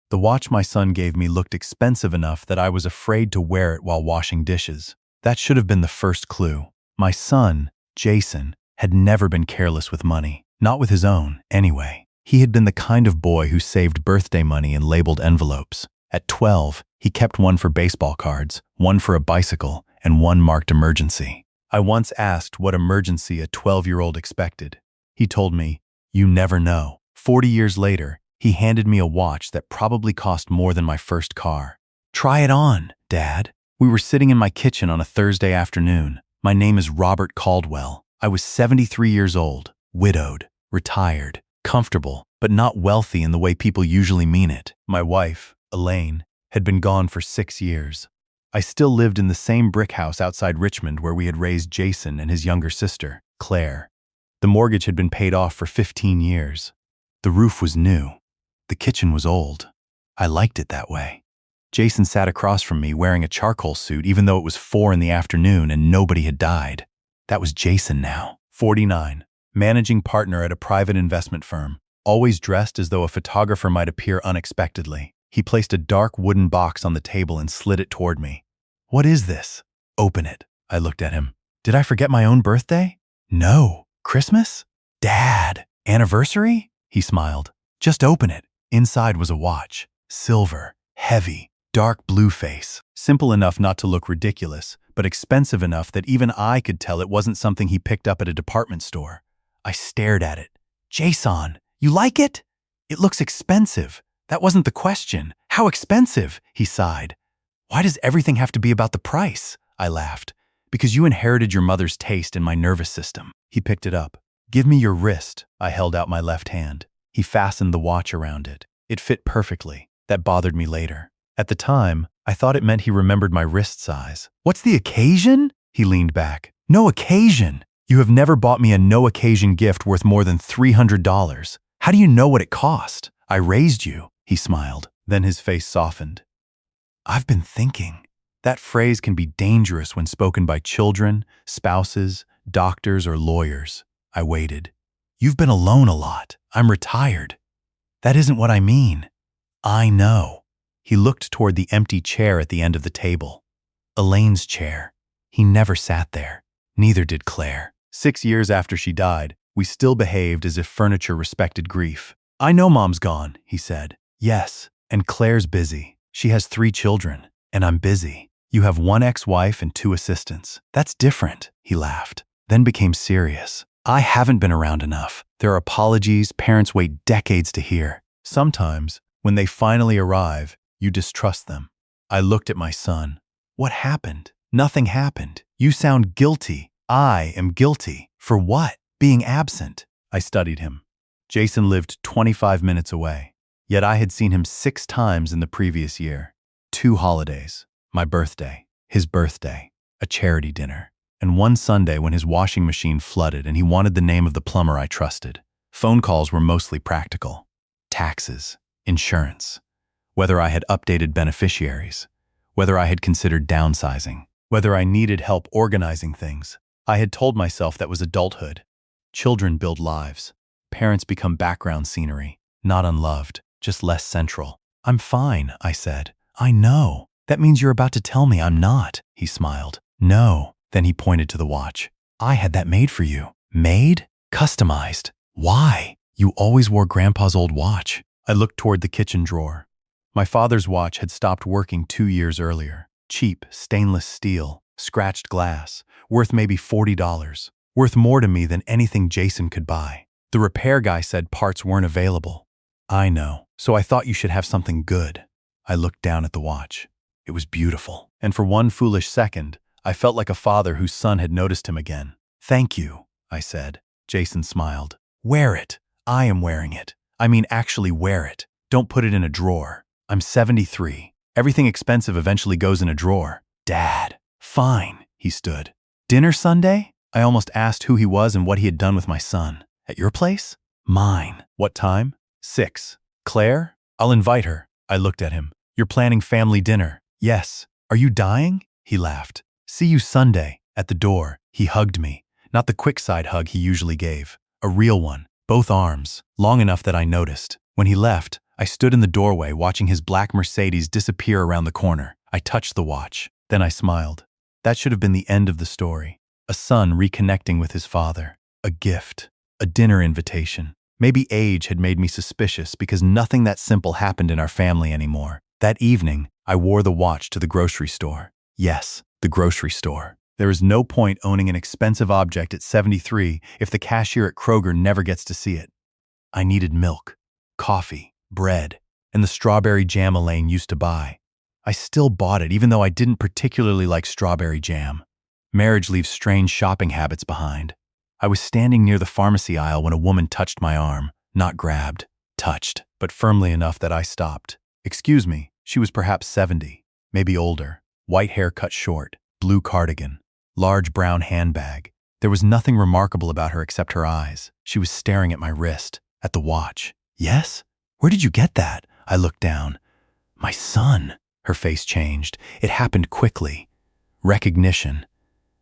The watch my son gave me looked expensive enough that I was afraid to wear it while washing dishes. That should have been the first clue. My son, Jason, had never been careless with money. Not with his own, anyway. He had been the kind of boy who saved birthday money in labeled envelopes. At 12, he kept one for baseball cards, one for a bicycle, and one marked emergency. I once asked what emergency a 12-year-old expected. He told me, "You never know." 40 years later, he handed me a watch that probably cost more than my first car. "Try it on, Dad." We were sitting in my kitchen on a Thursday afternoon. My name is Robert Caldwell. I was 73 years old, widowed, retired, comfortable, but not wealthy in the way people usually mean it. My wife, Elaine, had been gone for 6 years. I still lived in the same brick house outside Richmond where we had raised Jason and his younger sister, Claire. The mortgage had been paid off for 15 years. The roof was new. The kitchen was old. I liked it that way. Jason sat across from me wearing a charcoal suit even though it was 4 in the afternoon and nobody had died. That was Jason now. 49, managing partner at a private investment firm, always dressed as though a photographer might appear unexpectedly. He placed a dark wooden box on the table and slid it toward me. "What is this?" "Open it." I looked at him. "Did I forget my own birthday?" "No." "Christmas?" "Dad." "Anniversary?" He smiled. "Just open it." Inside was a watch. Silver, heavy, dark blue face. Simple enough not to look ridiculous, but expensive enough that even I could tell it wasn't something he picked up at a department store. I stared at it. "Jason, you like it?" "It looks expensive." "That wasn't the question." "How expensive?" He sighed. "Why does everything have to be about the price?" I laughed. "Because you inherited your mother's taste in my nervous system." He picked it up. "Give me your wrist." I held out my left hand. He fastened the watch around it. It fit perfectly. That bothered me later. At the time, I thought it meant he remembered my wrist size. "What's the occasion?" He leaned back. "No occasion. You have never bought me a no-occasion gift worth more than $300. How do you know what it cost?" "I raised you." He smiled. Then his face softened. "I've been thinking." That phrase can be dangerous when spoken by children, spouses, doctors, or lawyers. I waited. "You've been alone a lot. I'm retired." "That isn't what I mean." "I know." He looked toward the empty chair at the end of the table. Elaine's chair. He never sat there. Neither did Claire. 6 years after she died, we still behaved as if furniture respected grief. "I know Mom's gone," he said. "Yes, and Claire's busy. She has 3 children, and I'm busy. You have 1 ex-wife and 2 assistants. That's different," he laughed, then became serious. "I haven't been around enough. There are apologies parents wait decades to hear. Sometimes, when they finally arrive, you distrust them." I looked at my son. "What happened?" "Nothing happened. You sound guilty." "I am guilty." "For what?" "Being absent." I studied him. Jason lived 25 minutes away, yet I had seen him 6 times in the previous year. 2 holidays. My birthday, his birthday, a charity dinner, and one Sunday when his washing machine flooded and he wanted the name of the plumber I trusted. Phone calls were mostly practical. Taxes, insurance, whether I had updated beneficiaries, whether I had considered downsizing, whether I needed help organizing things. I had told myself that was adulthood. Children build lives. Parents become background scenery, not unloved, just less central. "I'm fine," I said. "I know. That means you're about to tell me I'm not." He smiled. "No." Then he pointed to the watch. "I had that made for you." "Made?" "Customized." "Why?" "You always wore Grandpa's old watch." I looked toward the kitchen drawer. My father's watch had stopped working 2 years earlier. Cheap, stainless steel, scratched glass, worth maybe $40. Worth more to me than anything Jason could buy. The repair guy said parts weren't available. "I know, so I thought you should have something good." I looked down at the watch. It was beautiful, and for one foolish second, I felt like a father whose son had noticed him again. "Thank you," I said. Jason smiled. "Wear it." "I am wearing it. I mean actually wear it. Don't put it in a drawer. I'm 73. Everything expensive eventually goes in a drawer." "Dad." "Fine." He stood. "Dinner Sunday?" I almost asked who he was and what he had done with my son. "At your place?" "Mine." "What time?" 6. "Claire?" "I'll invite her." I looked at him. "You're planning family dinner?" "Yes." "Are you dying?" He laughed. "See you Sunday." At the door, he hugged me. Not the quick side hug he usually gave. A real one. Both arms. Long enough that I noticed. When he left, I stood in the doorway watching his black Mercedes disappear around the corner. I touched the watch. Then I smiled. That should have been the end of the story. A son reconnecting with his father. A gift. A dinner invitation. Maybe age had made me suspicious because nothing that simple happened in our family anymore. That evening, I wore the watch to the grocery store. Yes, the grocery store. There is no point owning an expensive object at 73 if the cashier at Kroger never gets to see it. I needed milk, coffee, bread, and the strawberry jam Elaine used to buy. I still bought it even though I didn't particularly like strawberry jam. Marriage leaves strange shopping habits behind. I was standing near the pharmacy aisle when a woman touched my arm. Not grabbed, touched, but firmly enough that I stopped. Excuse me, she was perhaps 70, maybe older. White hair cut short, blue cardigan, large brown handbag. There was nothing remarkable about her except her eyes. She was staring at my wrist, at the watch. Yes? Where did you get that? I looked down. My son. Her face changed. It happened quickly. Recognition.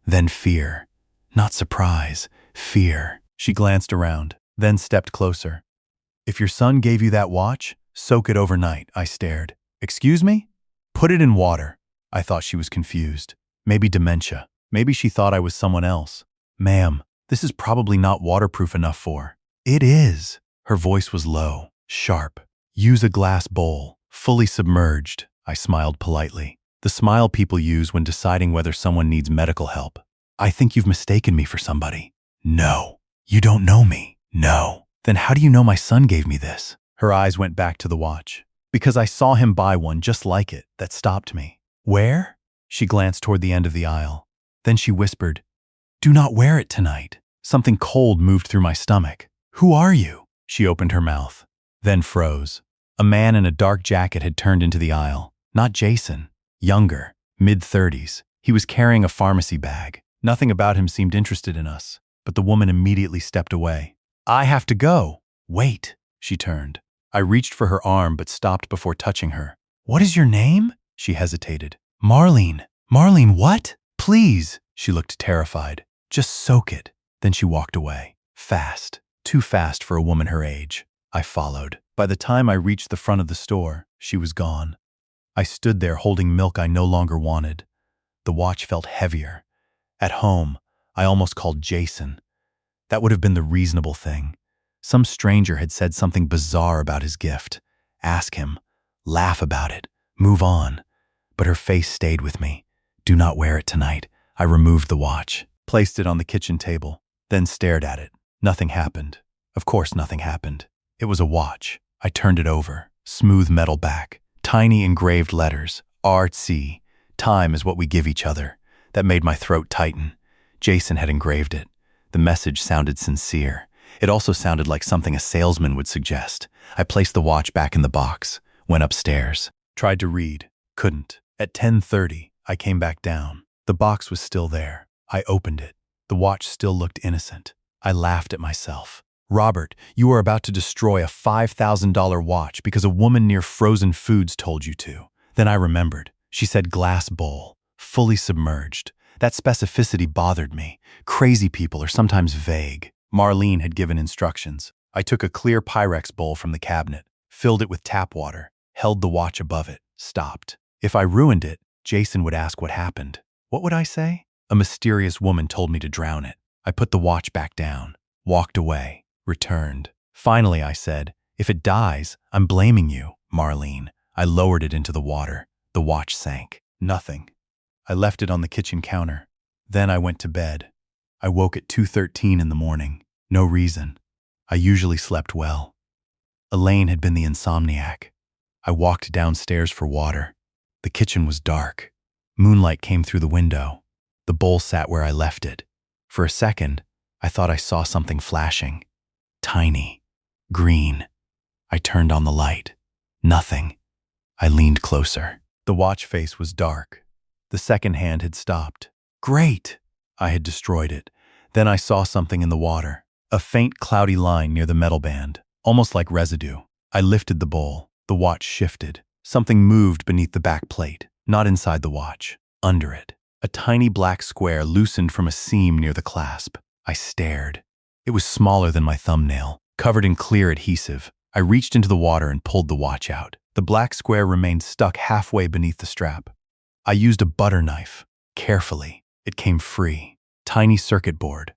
Then fear. Not surprise. Fear. She glanced around, then stepped closer. If your son gave you that watch, soak it overnight, I stared. Excuse me? Put it in water. I thought she was confused. Maybe dementia. Maybe she thought I was someone else. Ma'am, this is probably not waterproof enough for. It is. Her voice was low, sharp. Use a glass bowl, fully submerged. I smiled politely. The smile people use when deciding whether someone needs medical help. I think you've mistaken me for somebody. No. You don't know me. No. Then how do you know my son gave me this? Her eyes went back to the watch. Because I saw him buy one just like it that stopped me. Where? She glanced toward the end of the aisle. Then she whispered, Do not wear it tonight. Something cold moved through my stomach. Who are you? She opened her mouth, then froze. A man in a dark jacket had turned into the aisle. Not Jason. Younger, mid-30s. He was carrying a pharmacy bag. Nothing about him seemed interested in us, but the woman immediately stepped away. I have to go. Wait, she turned. I reached for her arm but stopped before touching her. What is your name? She hesitated. Marlene. Marlene what? Please. She looked terrified. Just soak it. Then she walked away. Fast. Too fast for a woman her age. I followed. By the time I reached the front of the store, she was gone. I stood there holding milk I no longer wanted. The watch felt heavier. At home, I almost called Jason. That would have been the reasonable thing. Some stranger had said something bizarre about his gift. Ask him. Laugh about it. Move on. But her face stayed with me. Do not wear it tonight. I removed the watch, placed it on the kitchen table, then stared at it. Nothing happened. Of course nothing happened. It was a watch. I turned it over. Smooth metal back. Tiny engraved letters. RC. Time is what we give each other. That made my throat tighten. Jason had engraved it. The message sounded sincere. It also sounded like something a salesman would suggest. I placed the watch back in the box, went upstairs, tried to read, couldn't. At 10:30, I came back down. The box was still there. I opened it. The watch still looked innocent. I laughed at myself. Robert, you are about to destroy a $5,000 watch because a woman near Frozen Foods told you to. Then I remembered. She said glass bowl, fully submerged. That specificity bothered me. Crazy people are sometimes vague. Marlene had given instructions. I took a clear Pyrex bowl from the cabinet, filled it with tap water, held the watch above it, stopped. If I ruined it, Jason would ask what happened. What would I say? A mysterious woman told me to drown it. I put the watch back down, walked away, returned. Finally, I said, if it dies, I'm blaming you, Marlene. I lowered it into the water. The watch sank. Nothing. I left it on the kitchen counter. Then I went to bed. I woke at 2:13 in the morning. No reason. I usually slept well. Elaine had been the insomniac. I walked downstairs for water. The kitchen was dark. Moonlight came through the window. The bowl sat where I left it. For a second, I thought I saw something flashing. Tiny. Green. I turned on the light. Nothing. I leaned closer. The watch face was dark. The second hand had stopped. Great! I had destroyed it. Then I saw something in the water. A faint cloudy line near the metal band, almost like residue. I lifted the bowl. The watch shifted. Something moved beneath the back plate, not inside the watch, under it. A tiny black square loosened from a seam near the clasp. I stared. It was smaller than my thumbnail, covered in clear adhesive. I reached into the water and pulled the watch out. The black square remained stuck halfway beneath the strap. I used a butter knife. Carefully, it came free. Tiny circuit board.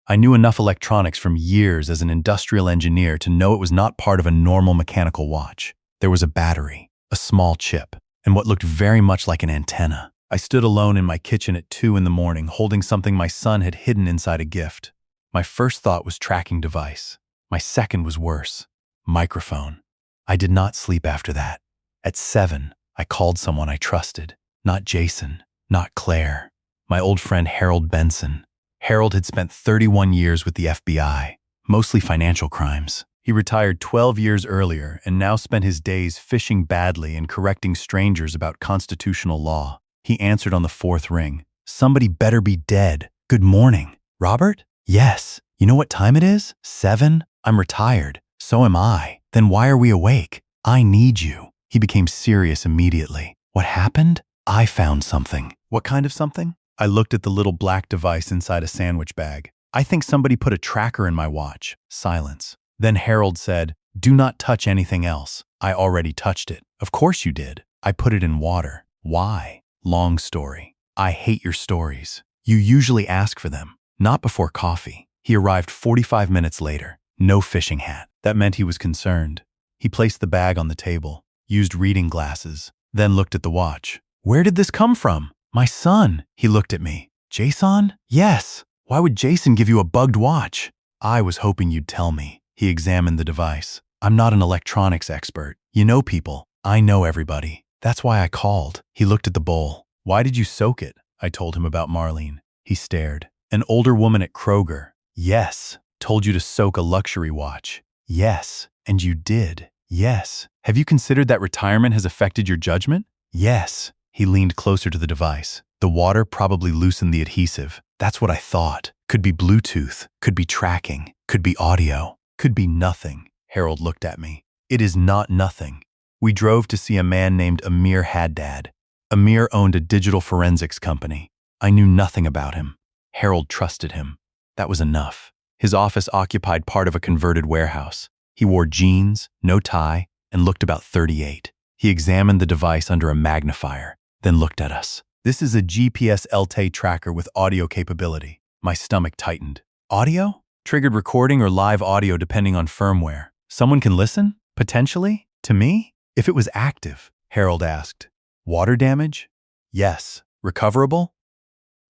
I knew enough electronics from years as an industrial engineer to know it was not part of a normal mechanical watch. There was a battery, a small chip, and what looked very much like an antenna. I stood alone in my kitchen at 2 in the morning, holding something my son had hidden inside a gift. My first thought was tracking device. My second was worse. Microphone. I did not sleep after that. At 7, I called someone I trusted. Not Jason, not Claire. My old friend Harold Benson. Harold had spent 31 years with the FBI, mostly financial crimes. He retired 12 years earlier and now spent his days fishing badly and correcting strangers about constitutional law. He answered on the 4th ring. Somebody better be dead. Good morning. Robert? Yes. You know what time it is? 7? I'm retired. So am I. Then why are we awake? I need you. He became serious immediately. What happened? I found something. What kind of something? I looked at the little black device inside a sandwich bag. I think somebody put a tracker in my watch. Silence. Then Harold said, "Do not touch anything else." I already touched it. Of course you did. I put it in water. Why? Long story. I hate your stories. You usually ask for them. Not before coffee. He arrived 45 minutes later. No fishing hat. That meant he was concerned. He placed the bag on the table, used reading glasses, then looked at the watch. Where did this come from? My son. He looked at me. Jason? Yes. Why would Jason give you a bugged watch? I was hoping you'd tell me. He examined the device. I'm not an electronics expert. You know people. I know everybody. That's why I called. He looked at the bowl. Why did you soak it? I told him about Marlene. He stared. An older woman at Kroger. Yes. Told you to soak a luxury watch. Yes. And you did. Yes. Have you considered that retirement has affected your judgment? Yes. He leaned closer to the device. The water probably loosened the adhesive. That's what I thought. Could be Bluetooth. Could be tracking. Could be audio. Could be nothing. Harold looked at me. It is not nothing. We drove to see a man named Amir Haddad. Amir owned a digital forensics company. I knew nothing about him. Harold trusted him. That was enough. His office occupied part of a converted warehouse. He wore jeans, no tie, and looked about 38. He examined the device under a magnifier, then looked at us. This is a GPS LTE tracker with audio capability. My stomach tightened. Audio? Triggered recording or live audio depending on firmware. Someone can listen? Potentially? To me? If it was active, Harold asked. Water damage? Yes. Recoverable?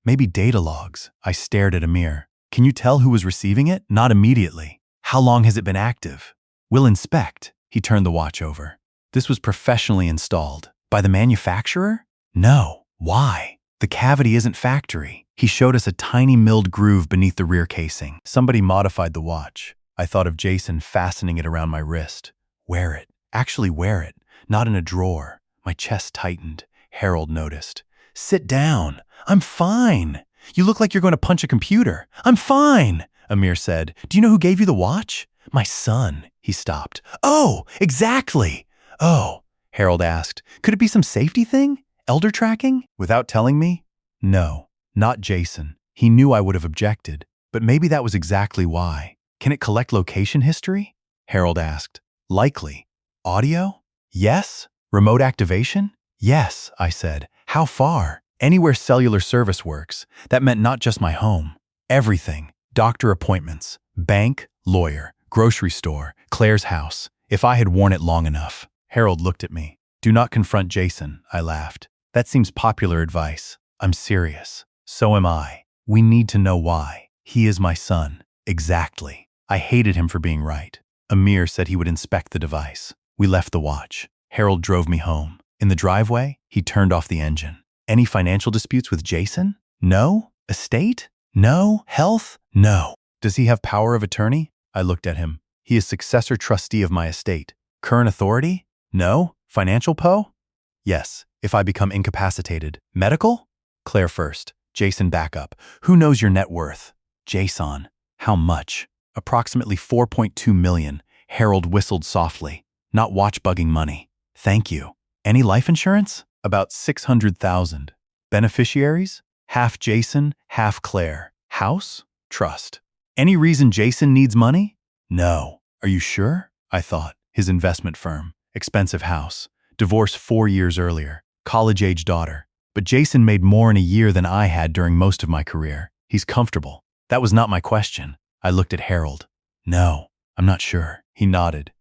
Maybe data logs. I stared at Amir. Can you tell who was receiving it? Not immediately. How long has it been active? We'll inspect. He turned the watch over. This was professionally installed. By the manufacturer? No. Why? The cavity isn't factory. He showed us a tiny milled groove beneath the rear casing. Somebody modified the watch. I thought of Jason fastening it around my wrist. Wear it. Actually wear it. Not in a drawer. My chest tightened. Harold noticed. Sit down. I'm fine. You look like you're going to punch a computer. I'm fine, Amir said. Do you know who gave you the watch? My son. He stopped. Oh, exactly. Oh, Harold asked. Could it be some safety thing? Elder tracking? Without telling me? No, not Jason. He knew I would have objected, but maybe that was exactly why. Can it collect location history? Harold asked. Likely. Audio? Yes. Remote activation? Yes, I said. How far? Anywhere cellular service works. That meant not just my home. Everything. Doctor appointments, bank, lawyer, grocery store, Claire's house. If I had worn it long enough. Harold looked at me. Do not confront Jason, I laughed. That seems popular advice. I'm serious. So am I. We need to know why. He is my son. Exactly. I hated him for being right. Amir said he would inspect the device. We left the watch. Harold drove me home. In the driveway, he turned off the engine. Any financial disputes with Jason? No. Estate? No. Health? No. Does he have power of attorney? I looked at him. He is successor trustee of my estate. Current authority? No. Financial po? Yes, if I become incapacitated. Medical? Claire first. Jason backup. Who knows your net worth? Jason. How much? Approximately 4.2 million. Harold whistled softly. Not watch-bugging money. Thank you. Any life insurance? About 600,000. Beneficiaries? Half Jason, half Claire. House? Trust. Any reason Jason needs money? No. Are you sure? I thought. his investment firm, expensive house, divorce 4 years earlier, college-age daughter. But Jason made more in a year than I had during most of my career. He's comfortable. That was not my question. I looked at Harold. No, I'm not sure. He nodded.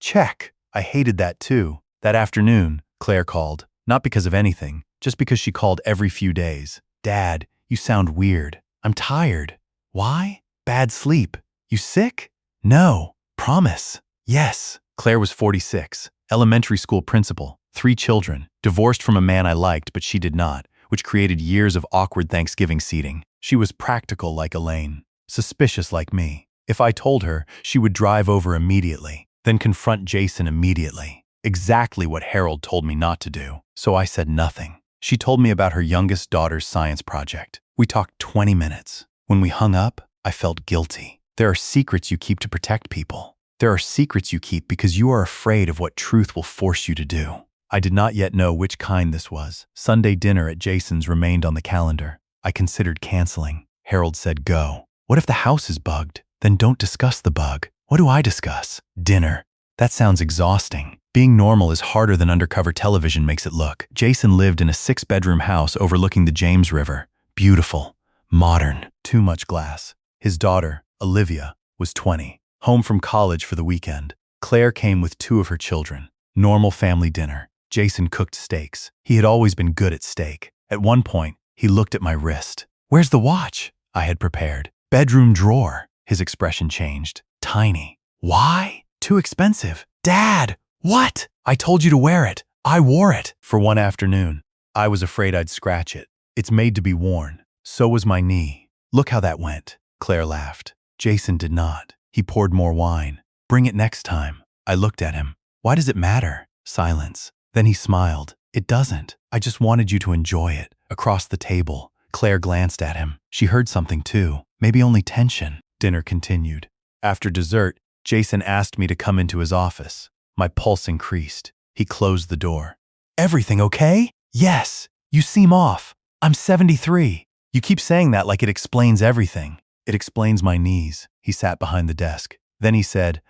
Check. I hated that too. That afternoon, Claire called. Not because of anything, just because she called every few days. Dad, you sound weird. I'm tired. Why? Bad sleep. You sick? No. Promise. Yes. Claire was 46, elementary school principal, 3 children, divorced from a man I liked but she did not, which created years of awkward Thanksgiving seating. She was practical like Elaine, suspicious like me. If I told her, she would drive over immediately, then confront Jason immediately. Exactly what Harold told me not to do, so I said nothing. She told me about her youngest daughter's science project. We talked 20 minutes. When we hung up, I felt guilty. There are secrets you keep to protect people. There are secrets you keep because you are afraid of what truth will force you to do. I did not yet know which kind this was. Sunday dinner at Jason's remained on the calendar. I considered canceling. Harold said go. What if the house is bugged? Then don't discuss the bug. What do I discuss? Dinner. That sounds exhausting. Being normal is harder than undercover television makes it look. Jason lived in a 6-bedroom house overlooking the James River. Beautiful. Modern. Too much glass. His daughter, Olivia, was 20. Home from college for the weekend. Claire came with 2 of her children. Normal family dinner. Jason cooked steaks. He had always been good at steak. At one point, he looked at my wrist. Where's the watch? I had prepared. Bedroom drawer. His expression changed. Tiny. Why? Too expensive. Dad! What? I told you to wear it. I wore it. For one afternoon. I was afraid I'd scratch it. It's made to be worn. So was my knee. Look how that went. Claire laughed. Jason did not. He poured more wine. Bring it next time. I looked at him. Why does it matter? Silence. Then he smiled. It doesn't. I just wanted you to enjoy it. Across the table, Claire glanced at him. She heard something too. Maybe only tension. Dinner continued. After dessert, Jason asked me to come into his office. My pulse increased. He closed the door. Everything okay? Yes. You seem off. I'm 73. You keep saying that like it explains everything. It explains my knees. He sat behind the desk. Then he said,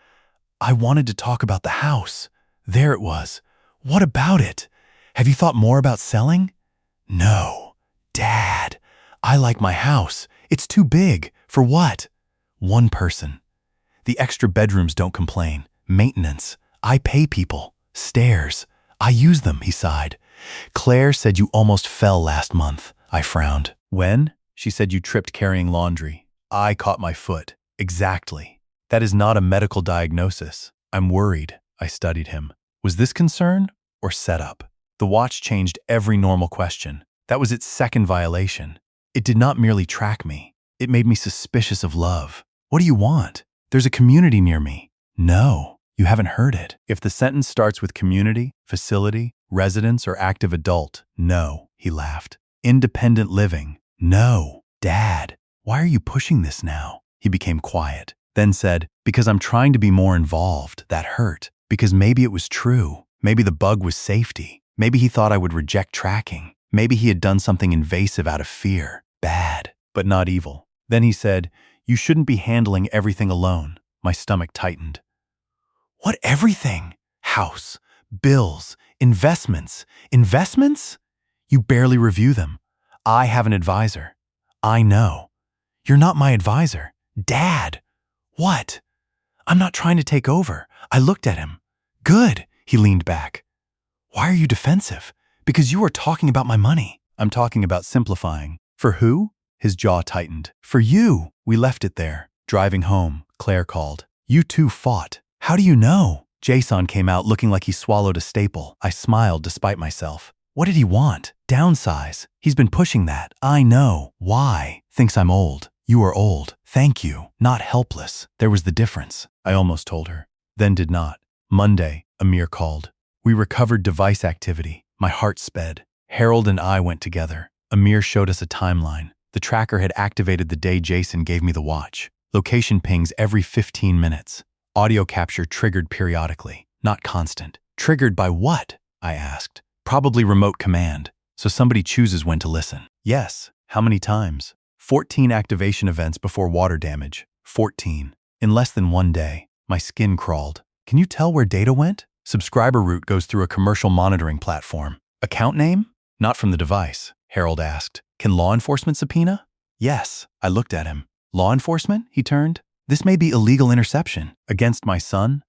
I wanted to talk about the house. There it was. What about it? Have you thought more about selling? No. Dad, I like my house. It's too big. For what? One person. The extra bedrooms don't complain. Maintenance. I pay people. Stairs. I use them, he sighed. Claire said you almost fell last month. I frowned. When? She said you tripped carrying laundry. I caught my foot. Exactly. That is not a medical diagnosis. I'm worried. I studied him. Was this concern or setup? The watch changed every normal question. That was its second violation. It did not merely track me. It made me suspicious of love. What do you want? There's a community near me. No. You haven't heard it. If the sentence starts with community, facility, residence, or active adult, no, he laughed. Independent living, no. Dad, why are you pushing this now? He became quiet, then said, because I'm trying to be more involved. That hurt. Because maybe it was true. Maybe the bug was safety. Maybe he thought I would reject tracking. Maybe he had done something invasive out of fear. Bad, but not evil. Then he said, you shouldn't be handling everything alone. My stomach tightened. What everything? House, bills, investments. Investments? You barely review them. I have an advisor. I know. You're not my advisor. Dad! What? I'm not trying to take over. I looked at him. Good, he leaned back. Why are you defensive? Because you are talking about my money. I'm talking about simplifying. For who? His jaw tightened. For you. We left it there. Driving home, Claire called. You two fought. How do you know? Jason came out looking like he swallowed a staple. I smiled despite myself. What did he want? Downsize. He's been pushing that. I know. Why? Thinks I'm old. You are old. Thank you. Not helpless. There was the difference. I almost told her. Then did not. Monday, Amir called. We recovered device activity. My heart sped. Harold and I went together. Amir showed us a timeline. The tracker had activated the day Jason gave me the watch. Location pings every 15 minutes. Audio capture triggered periodically, not constant. Triggered by what? I asked. Probably remote command, so somebody chooses when to listen. Yes. How many times? 14 activation events before water damage. 14. In less than one day, my skin crawled. Can you tell where data went? Subscriber route goes through a commercial monitoring platform. Account name? Not from the device, Harold asked. Can law enforcement subpoena? Yes, I looked at him. Law enforcement? He turned. This may be illegal interception. Against my son?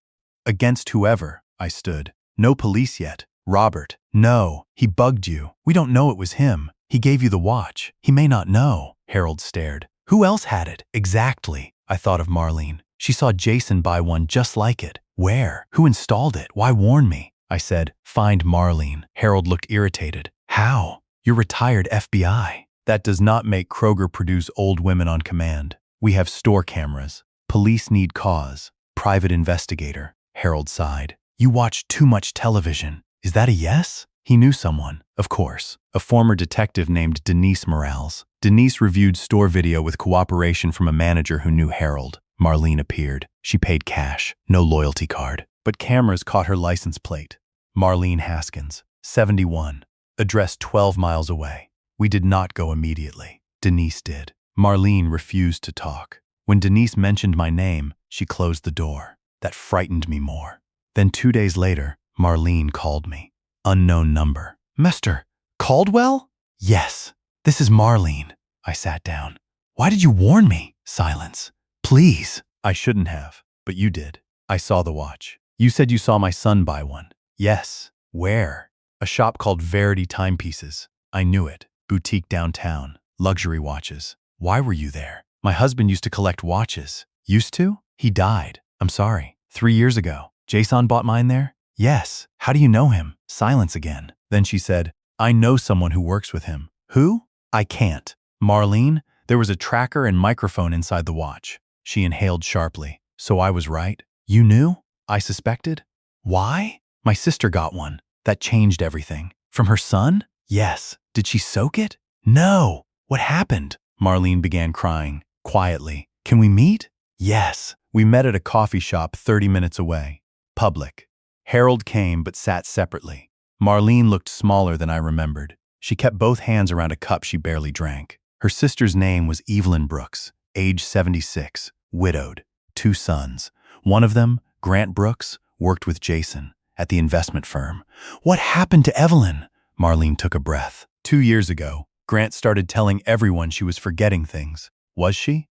Against whoever, I stood. No police yet. Robert. No, he bugged you. We don't know it was him. He gave you the watch. He may not know. Harold stared. Who else had it? Exactly. I thought of Marlene. She saw Jason buy one just like it. Where? Who installed it? Why warn me? I said, find Marlene. Harold looked irritated. How? You're retired FBI. That does not make Kroger produce old women on command. We have store cameras. Police need cause. Private investigator. Harold sighed. You watch too much television. Is that a yes? He knew someone, of course. A former detective named Denise Morales. Denise reviewed store video with cooperation from a manager who knew Harold. Marlene appeared. She paid cash. No loyalty card. But cameras caught her license plate. Marlene Haskins, 71. Address 12 miles away. We did not go immediately. Denise did. Marlene refused to talk. When Denise mentioned my name, she closed the door. That frightened me more. Then 2 days later, Marlene called me. Unknown number. Mr. Caldwell? Yes. This is Marlene. I sat down. Why did you warn me? Silence. Please. I shouldn't have, but you did. I saw the watch. You said you saw my son buy one. Yes. Where? A shop called Verity Timepieces. I knew it. Boutique downtown. Luxury watches. Why were you there? My husband used to collect watches. Used to? He died. I'm sorry. 3 years ago. Jason bought mine there? Yes. How do you know him? Silence again. Then she said, I know someone who works with him. Who? I can't. Marlene, there was a tracker and microphone inside the watch. She inhaled sharply. So I was right? You knew? I suspected? Why? My sister got one. That changed everything. From her son? Yes. Did she soak it? No. What happened? Marlene began crying, quietly. Can we meet? Yes. We met at a coffee shop 30 minutes away. Public. Harold came but sat separately. Marlene looked smaller than I remembered. She kept both hands around a cup she barely drank. Her sister's name was Evelyn Brooks, age 76, widowed, 2 sons. One of them, Grant Brooks, worked with Jason at the investment firm. What happened to Evelyn? Marlene took a breath. 2 years ago, Grant started telling everyone she was forgetting things. Was she?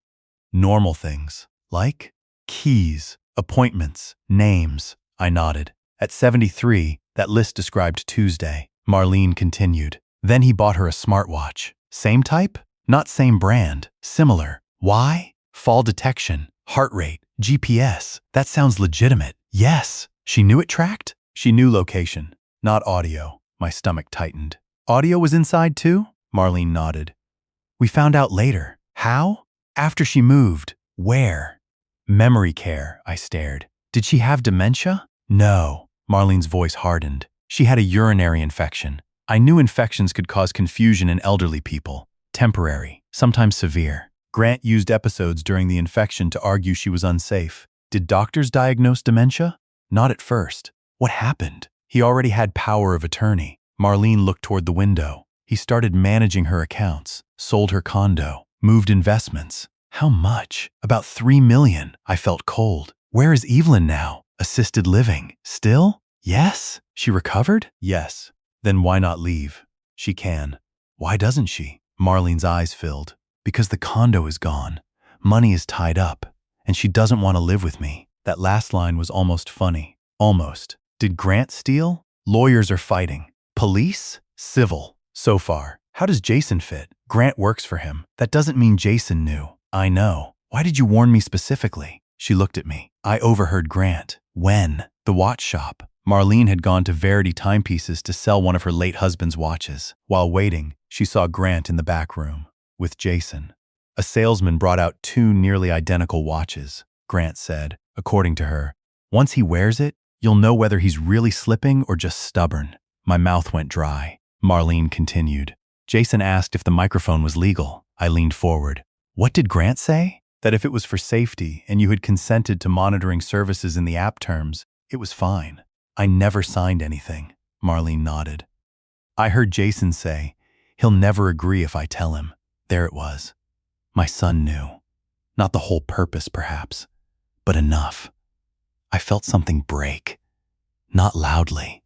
Normal things. Like? Keys, appointments, names. I nodded. At 73, that list described Tuesday. Marlene continued. Then he bought her a smartwatch. Same type? Not same brand. Similar. Why? Fall detection, heart rate, GPS. That sounds legitimate. Yes. She knew it tracked? She knew location, not audio. My stomach tightened. Audio was inside too? Marlene nodded. We found out later. How? After she moved. Where? Memory care, I stared. Did she have dementia? No. Marlene's voice hardened. She had a urinary infection. I knew infections could cause confusion in elderly people. Temporary, sometimes severe. Grant used episodes during the infection to argue she was unsafe. Did doctors diagnose dementia? Not at first. What happened? He already had power of attorney. Marlene looked toward the window. He started managing her accounts, sold her condo, moved investments. How much? About $3 million. I felt cold. Where is Evelyn now? Assisted living. Still? Yes. She recovered? Yes. Then why not leave? She can. Why doesn't she? Marlene's eyes filled. Because the condo is gone. Money is tied up. And she doesn't want to live with me. That last line was almost funny. Almost. Did Grant steal? Lawyers are fighting. Police? Civil. So far. How does Jason fit? Grant works for him. That doesn't mean Jason knew. I know. Why did you warn me specifically? She looked at me. I overheard Grant. When? The watch shop. Marlene had gone to Verity Timepieces to sell one of her late husband's watches. While waiting, she saw Grant in the back room with Jason. A salesman brought out 2 nearly identical watches. Grant said, according to her, once he wears it, you'll know whether he's really slipping or just stubborn. My mouth went dry. Marlene continued. Jason asked if the microphone was legal. I leaned forward. What did Grant say? That if it was for safety and you had consented to monitoring services in the app terms, it was fine. I never signed anything. Marlene nodded. I heard Jason say, he'll never agree if I tell him. There it was. My son knew. Not the whole purpose, perhaps, but enough. I felt something break. Not loudly.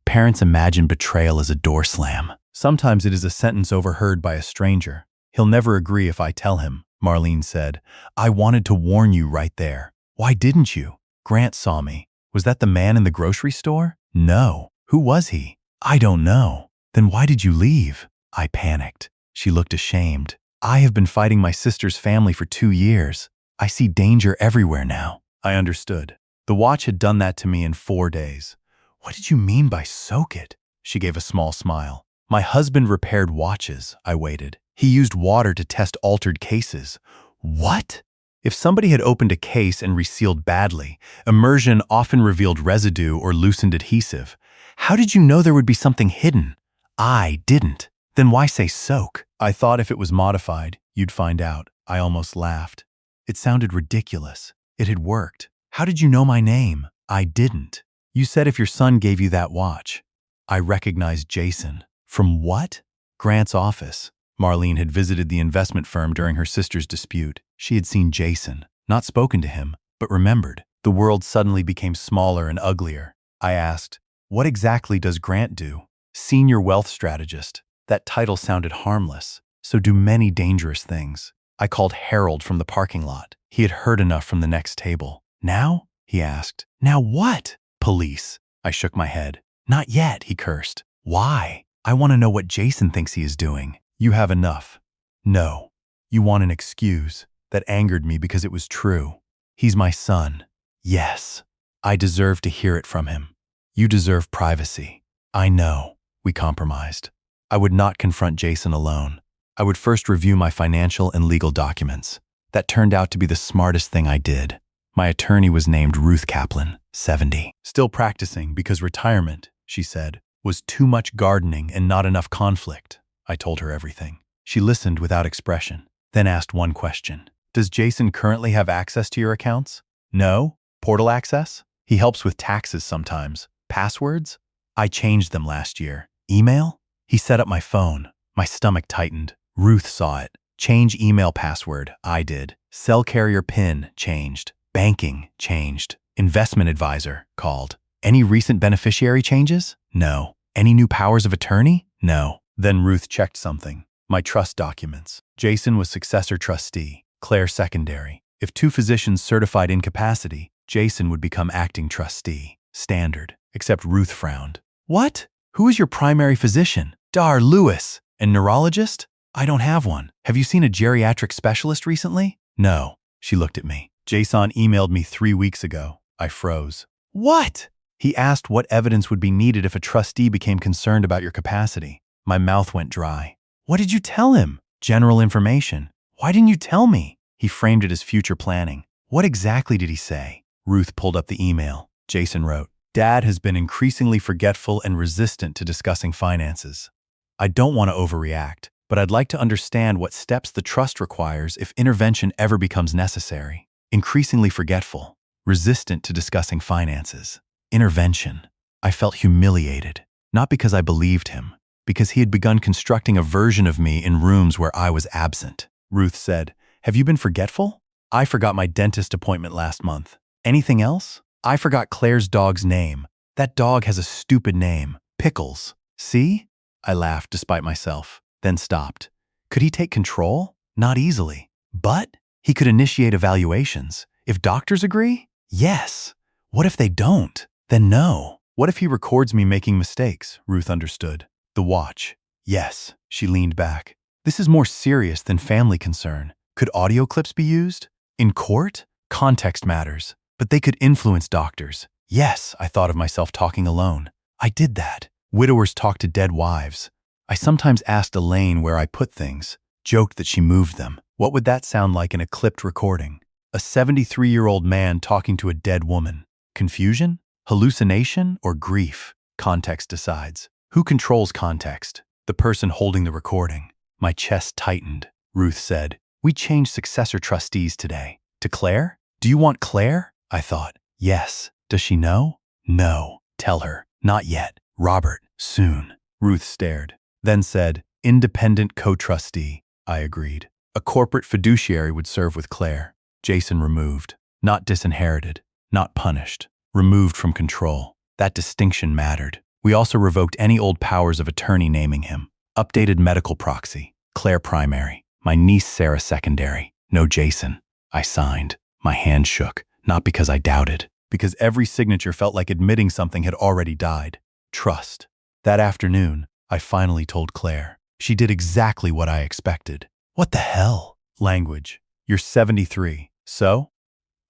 Parents imagine betrayal as a door slam. Sometimes it is a sentence overheard by a stranger. He'll never agree if I tell him, Marlene said. I wanted to warn you right there. Why didn't you? Grant saw me. Was that the man in the grocery store? No. Who was he? I don't know. Then why did you leave? I panicked. She looked ashamed. I have been fighting my sister's family for 2 years. I see danger everywhere now. I understood. The watch had done that to me in 4 days. What did you mean by soak it? She gave a small smile. My husband repaired watches. I waited. He used water to test altered cases. What? If somebody had opened a case and resealed badly, immersion often revealed residue or loosened adhesive. How did you know there would be something hidden? I didn't. Then why say soak? I thought if it was modified, you'd find out. I almost laughed. It sounded ridiculous. It had worked. How did you know my name? I didn't. You said if your son gave you that watch. I recognized Jason. From what? Grant's office. Marlene had visited the investment firm during her sister's dispute. She had seen Jason, not spoken to him, but remembered. The world suddenly became smaller and uglier. I asked, what exactly does Grant do? Senior wealth strategist. That title sounded harmless. So do many dangerous things. I called Harold from the parking lot. He had heard enough from the next table. Now? He asked. Now what? Police. I shook my head. Not yet, he cursed. Why? I want to know what Jason thinks he is doing. You have enough. No. You want an excuse. That angered me because it was true. He's my son. Yes. I deserve to hear it from him. You deserve privacy. I know. We compromised. I would not confront Jason alone. I would first review my financial and legal documents. That turned out to be the smartest thing I did. My attorney was named Ruth Kaplan, 70. Still practicing because retirement, she said, was too much gardening and not enough conflict. I told her everything. She listened without expression, then asked one question. Does Jason currently have access to your accounts? No? Portal access? He helps with taxes sometimes. Passwords? I changed them last year. Email? He set up my phone. My stomach tightened. Ruth saw it. Change email password. I did. Cell carrier PIN changed. Banking changed. Investment advisor called. Any recent beneficiary changes? No. Any new powers of attorney? No. Then Ruth checked something. My trust documents. Jason was successor trustee. Claire secondary. If 2 physicians certified incapacity, Jason would become acting trustee. Standard. Except Ruth frowned. What? Who is your primary physician? Dar Lewis. And neurologist? I don't have one. Have you seen a geriatric specialist recently? No. She looked at me. Jason emailed me 3 weeks ago. I froze. What? He asked what evidence would be needed if a trustee became concerned about your capacity. My mouth went dry. What did you tell him? General information. Why didn't you tell me? He framed it as future planning. What exactly did he say? Ruth pulled up the email. Jason wrote, Dad has been increasingly forgetful and resistant to discussing finances. I don't want to overreact, but I'd like to understand what steps the trust requires if intervention ever becomes necessary. Increasingly forgetful, resistant to discussing finances. Intervention. I felt humiliated, not because I believed him, because he had begun constructing a version of me in rooms where I was absent. Ruth said, Have you been forgetful? I forgot my dentist appointment last month. Anything else? I forgot Claire's dog's name. That dog has a stupid name. Pickles. See? I laughed despite myself, then stopped. Could he take control? Not easily. But he could initiate evaluations. If doctors agree? Yes. What if they don't? Then no. What if he records me making mistakes? Ruth understood. The watch. Yes. She leaned back. This is more serious than family concern. Could audio clips be used? In court? Context matters. But they could influence doctors. Yes, I thought of myself talking alone. I did that. Widowers talk to dead wives. I sometimes asked Elaine where I put things, joked that she moved them. What would that sound like in a clipped recording? A 73-year-old man talking to a dead woman. Confusion? Hallucination? Or grief? Context decides. Who controls context? The person holding the recording. My chest tightened. Ruth said, We changed successor trustees today. To Claire? Do you want Claire? I thought. Yes. Does she know? No. Tell her. Not yet. Robert. Soon. Ruth stared. Then said, Independent co-trustee. I agreed. A corporate fiduciary would serve with Claire. Jason removed. Not disinherited. not punished, removed from control. That distinction mattered. We also revoked any old powers of attorney naming him. Updated medical proxy, Claire primary, my niece Sarah secondary, no Jason. I signed. My hand shook, not because I doubted, because every signature felt like admitting something had already died. Trust. That afternoon, I finally told Claire. She did exactly what I expected. What the hell? Language. You're 73. So?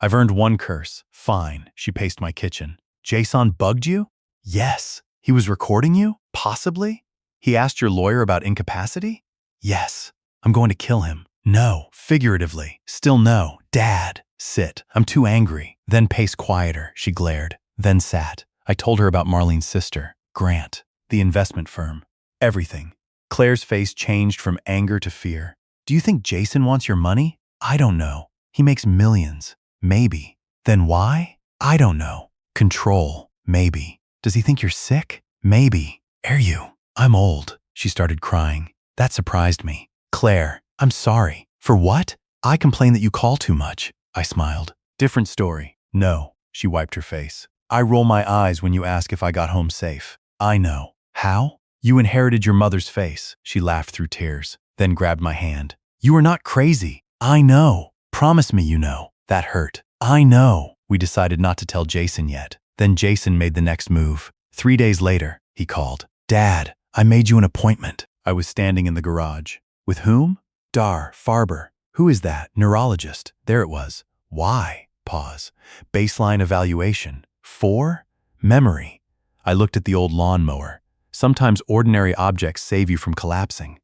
I've earned one curse. Fine. She paced my kitchen. Jason bugged you? Yes. He was recording you? Possibly? He asked your lawyer about incapacity? Yes. I'm going to kill him. No. Figuratively. Still no. Dad. Sit. I'm too angry. Then pace quieter, she glared. Then sat. I told her about Marlene's sister, Grant, the investment firm. Everything. Claire's face changed from anger to fear. Do you think Jason wants your money? I don't know. He makes millions. Maybe. Then why? I don't know. Control. Maybe. Does he think you're sick? Maybe. Are you? I'm old. She started crying. That surprised me. Claire, I'm sorry. For what? I complain that you call too much. I smiled. Different story. No. She wiped her face. I roll my eyes when you ask if I got home safe. I know. How? You inherited your mother's face. She laughed through tears, then grabbed my hand. You are not crazy. I know. Promise me you know. That hurt. I know. We decided not to tell Jason yet. Then Jason made the next move. 3 days later, he called. Dad, I made you an appointment. I was standing in the garage. With whom? Dar Farber. Who is that? Neurologist. There it was. Why? Pause. Baseline evaluation. 4? Memory. I looked at the old lawnmower. Sometimes ordinary objects save you from collapsing.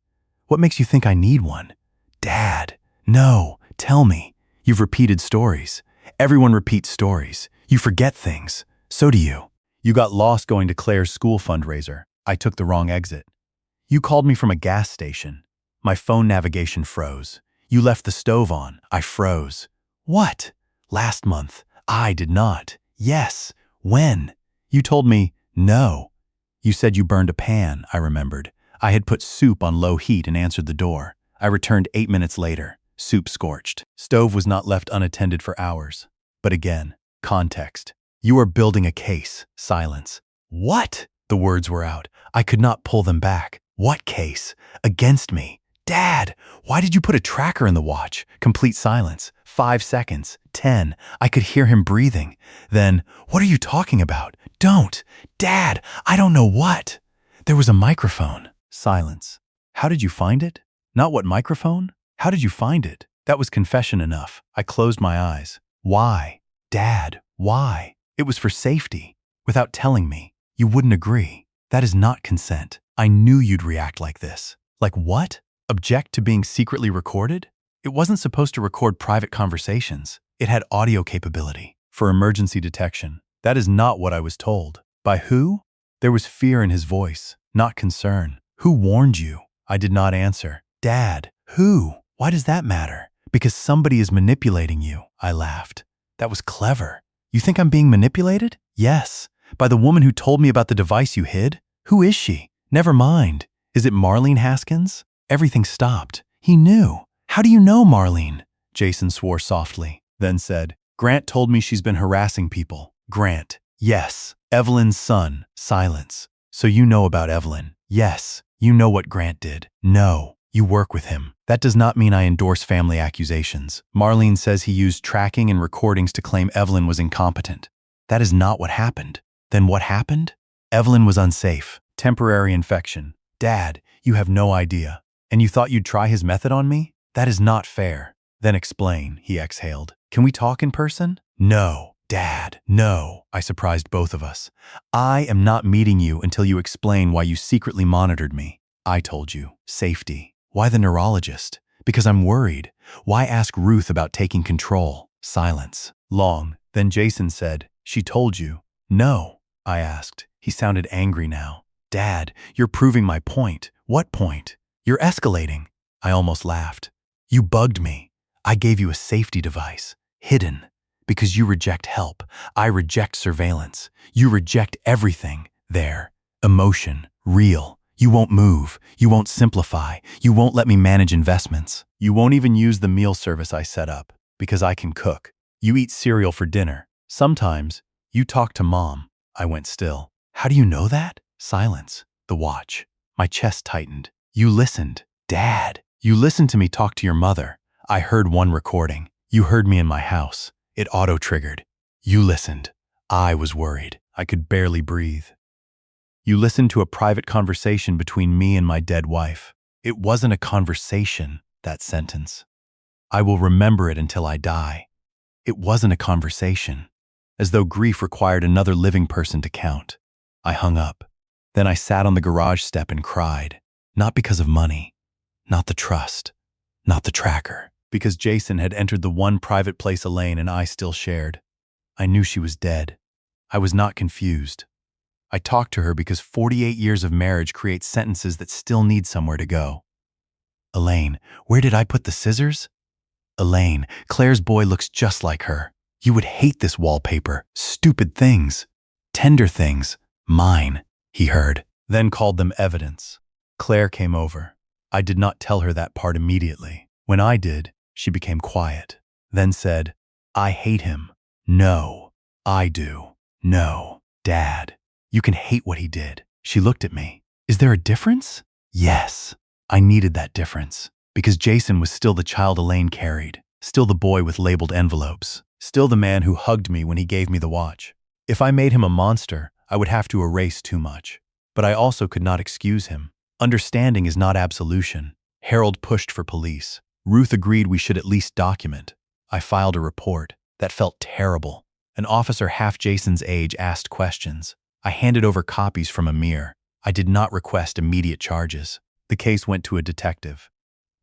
What makes you think I need one? Dad. No. Tell me. You've repeated stories. Everyone repeats stories. You forget things. So do you. You got lost going to Claire's school fundraiser. I took the wrong exit. You called me from a gas station. My phone navigation froze. You left the stove on. I froze. What? Last month. I did not. Yes. When? You told me, no. You said you burned a pan, I remembered. I had put soup on low heat and answered the door. I returned 8 minutes later. Soup scorched. Stove was not left unattended for hours. But again, context. You are building a case. Silence. What? The words were out. I could not pull them back. What case? Against me. Dad, why did you put a tracker in the watch? Complete silence. 5 seconds. 10. I could hear him breathing. Then, what are you talking about? Don't. Dad, I don't know what. There was a microphone. Silence. How did you find it? Not what microphone? How did you find it? That was confession enough. I closed my eyes. Why? Dad, why? It was for safety. Without telling me. You wouldn't agree. That is not consent. I knew you'd react like this. Like what? Object to being secretly recorded? It wasn't supposed to record private conversations. It had audio capability for emergency detection. That is not what I was told. By who? There was fear in his voice, not concern. Who warned you? I did not answer. Dad, who? Why does that matter? Because somebody is manipulating you, I laughed. That was clever. You think I'm being manipulated? Yes. By the woman who told me about the device you hid? Who is she? Never mind. Is it Marlene Haskins? Everything stopped. He knew. How do you know Marlene? Jason swore softly, then said, Grant told me she's been harassing people. Grant. Yes. Evelyn's son. Silence. So you know about Evelyn. Yes. You know what Grant did. No. You work with him. That does not mean I endorse family accusations. Marlene says he used tracking and recordings to claim Evelyn was incompetent. That is not what happened. Then what happened? Evelyn was unsafe. Temporary infection. Dad, you have no idea. And you thought you'd try his method on me? That is not fair. Then explain, he exhaled. Can we talk in person? No. Dad, no. I surprised both of us. I am not meeting you until you explain why you secretly monitored me. I told you. Safety. Why the neurologist? Because I'm worried. Why ask Ruth about taking control? Silence. Long. Then Jason said, she told you. No. I asked. He sounded angry now. Dad, you're proving my point. What point? You're escalating. I almost laughed. You bugged me. I gave you a safety device. Hidden. Because you reject help. I reject surveillance. You reject everything. There. Emotion. Real. You won't move. You won't simplify. You won't let me manage investments. You won't even use the meal service I set up. Because I can cook. You eat cereal for dinner. Sometimes, you talk to Mom. I went still. How do you know that? Silence. The watch. My chest tightened. You listened. Dad. You listened to me talk to your mother. I heard one recording. You heard me in my house. It auto-triggered. You listened. I was worried. I could barely breathe. You listened to a private conversation between me and my dead wife. It wasn't a conversation, that sentence. I will remember it until I die. It wasn't a conversation, as though grief required another living person to count. I hung up. Then I sat on the garage step and cried, not because of money, not the trust, not the tracker, because Jason had entered the one private place Elaine and I still shared. I knew she was dead. I was not confused. I talked to her because 48 years of marriage creates sentences that still need somewhere to go. Elaine, where did I put the scissors? Elaine, Claire's boy looks just like her. You would hate this wallpaper. Stupid things. Tender things. Mine, he heard, then called them evidence. Claire came over. I did not tell her that part immediately. When I did, she became quiet, then said, I hate him. No, I do. No, Dad. You can hate what he did. She looked at me. Is there a difference? Yes. I needed that difference. Because Jason was still the child Elaine carried, still the boy with labeled envelopes, still the man who hugged me when he gave me the watch. If I made him a monster, I would have to erase too much. But I also could not excuse him. Understanding is not absolution. Harold pushed for police. Ruth agreed we should at least document. I filed a report. That felt terrible. An officer half Jason's age asked questions. I handed over copies from Amir. I did not request immediate charges. The case went to a detective.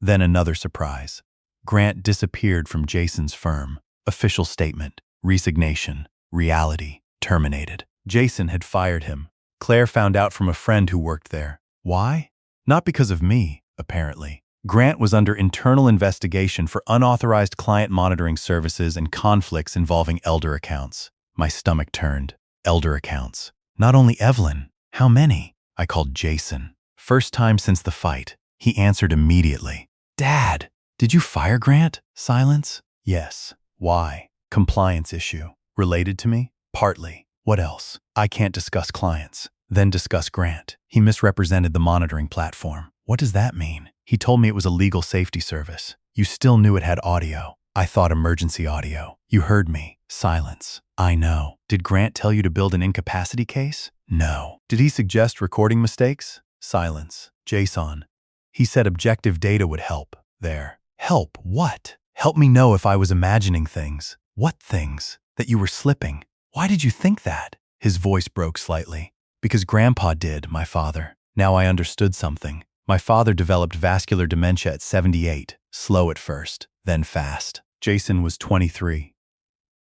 Then another surprise. Grant disappeared from Jason's firm. Official statement, resignation, reality, terminated. Jason had fired him. Claire found out from a friend who worked there. Why? Not because of me, apparently. Grant was under internal investigation for unauthorized client monitoring services and conflicts involving elder accounts. My stomach turned. Elder accounts. Not only Evelyn. How many? I called Jason. First time since the fight. He answered immediately. Dad, did you fire Grant? Silence. Yes. Why? Compliance issue. Related to me? Partly. What else? I can't discuss clients. Then discuss Grant. He misrepresented the monitoring platform. What does that mean? He told me it was a legal safety service. You still knew it had audio. I thought emergency audio. You heard me. Silence. I know. Did Grant tell you to build an incapacity case? No. Did he suggest recording mistakes? Silence. Jason. He said objective data would help. There. Help what? Help me know if I was imagining things. What things? That you were slipping. Why did you think that? His voice broke slightly. Because Grandpa did, my father. Now I understood something. My father developed vascular dementia at 78, slow at first, then fast. Jason was 23.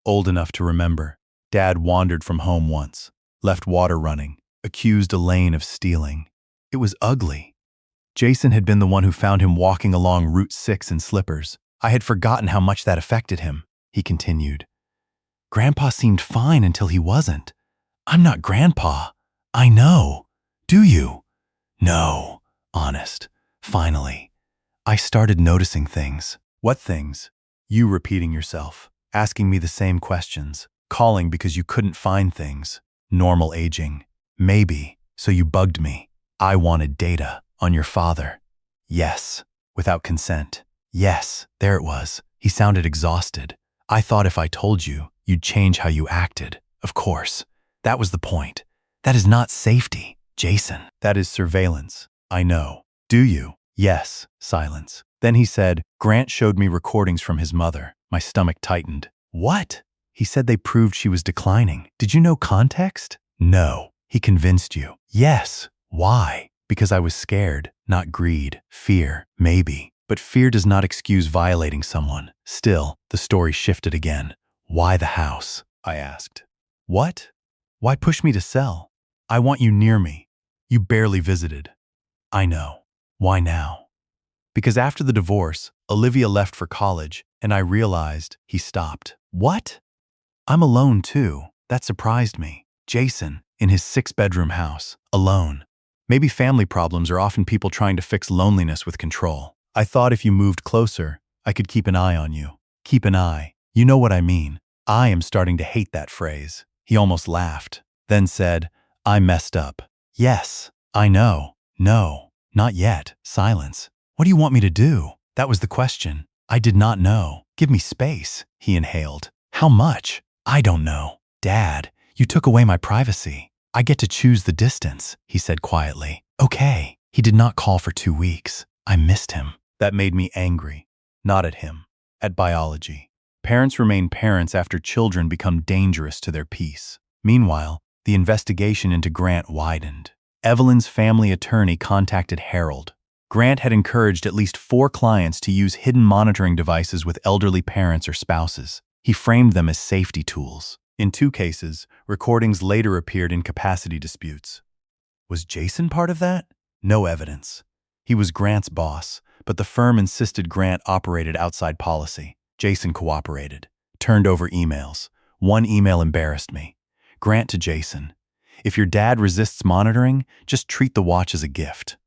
Old enough to remember. Dad wandered from home once, left water running, accused Elaine of stealing. It was ugly. Jason had been the one who found him walking along Route 6 in slippers. I had forgotten how much that affected him, he continued. Grandpa seemed fine until he wasn't. I'm not Grandpa. I know. Do you? No. Honest. Finally. I started noticing things. What things? You repeating yourself, asking me the same questions, calling because you couldn't find things. Normal aging. Maybe. So you bugged me. I wanted data. On your father. Yes. Without consent. Yes. There it was. He sounded exhausted. I thought if I told you, you'd change how you acted. Of course. That was the point. That is not safety, Jason. That is surveillance. I know. Do you? Yes. Silence. Then he said, Grant showed me recordings from his mother. My stomach tightened. What? He said they proved she was declining. Did you know context? No. He convinced you. Yes. Why? Because I was scared, not greed, fear, maybe. But fear does not excuse violating someone. Still, the story shifted again. Why the house? I asked. What? Why push me to sell? I want you near me. You barely visited. I know. Why now? Because after the divorce, Olivia left for college, and I realized he stopped. What? I'm alone too. That surprised me. Jason, in his 6-bedroom house, alone. Maybe family problems are often people trying to fix loneliness with control. I thought if you moved closer, I could keep an eye on you. Keep an eye. You know what I mean. I am starting to hate that phrase. He almost laughed, then said, I messed up. Yes, I know. No, not yet. Silence. What do you want me to do? That was the question. I did not know. Give me space, he inhaled. How much? I don't know. Dad, you took away my privacy. I get to choose the distance, he said quietly. Okay. He did not call for 2 weeks. I missed him. That made me angry. Not at him. At biology. Parents remain parents after children become dangerous to their peace. Meanwhile, the investigation into Grant widened. Evelyn's family attorney contacted Harold. Grant had encouraged at least 4 clients to use hidden monitoring devices with elderly parents or spouses. He framed them as safety tools. In 2 cases, recordings later appeared in capacity disputes. Was Jason part of that? No evidence. He was Grant's boss, but the firm insisted Grant operated outside policy. Jason cooperated, turned over emails. One email embarrassed me. Grant to Jason. If your dad resists monitoring, just treat the watch as a gift.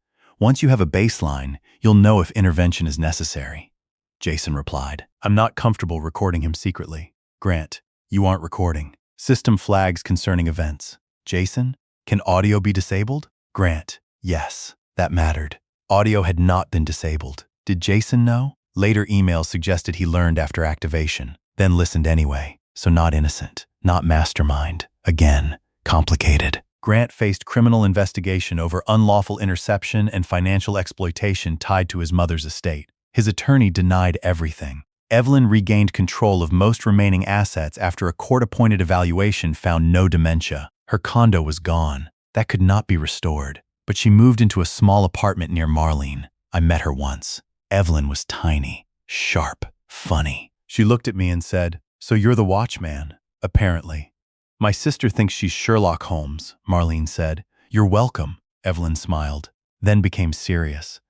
Once you have a baseline, you'll know if intervention is necessary. Jason replied, I'm not comfortable recording him secretly. Grant, you aren't recording. System flags concerning events. Jason, can audio be disabled? Grant, yes, that mattered. Audio had not been disabled. Did Jason know? Later emails suggested he learned after activation, then listened anyway. So not innocent, not mastermind. Again, complicated. Grant faced criminal investigation over unlawful interception and financial exploitation tied to his mother's estate. His attorney denied everything. Evelyn regained control of most remaining assets after a court-appointed evaluation found no dementia. Her condo was gone. That could not be restored. But she moved into a small apartment near Marlene. I met her once. Evelyn was tiny, sharp, funny. She looked at me and said, So you're the watchman? Apparently. My sister thinks she's Sherlock Holmes, Marlene said. You're welcome, Evelyn smiled, then became serious.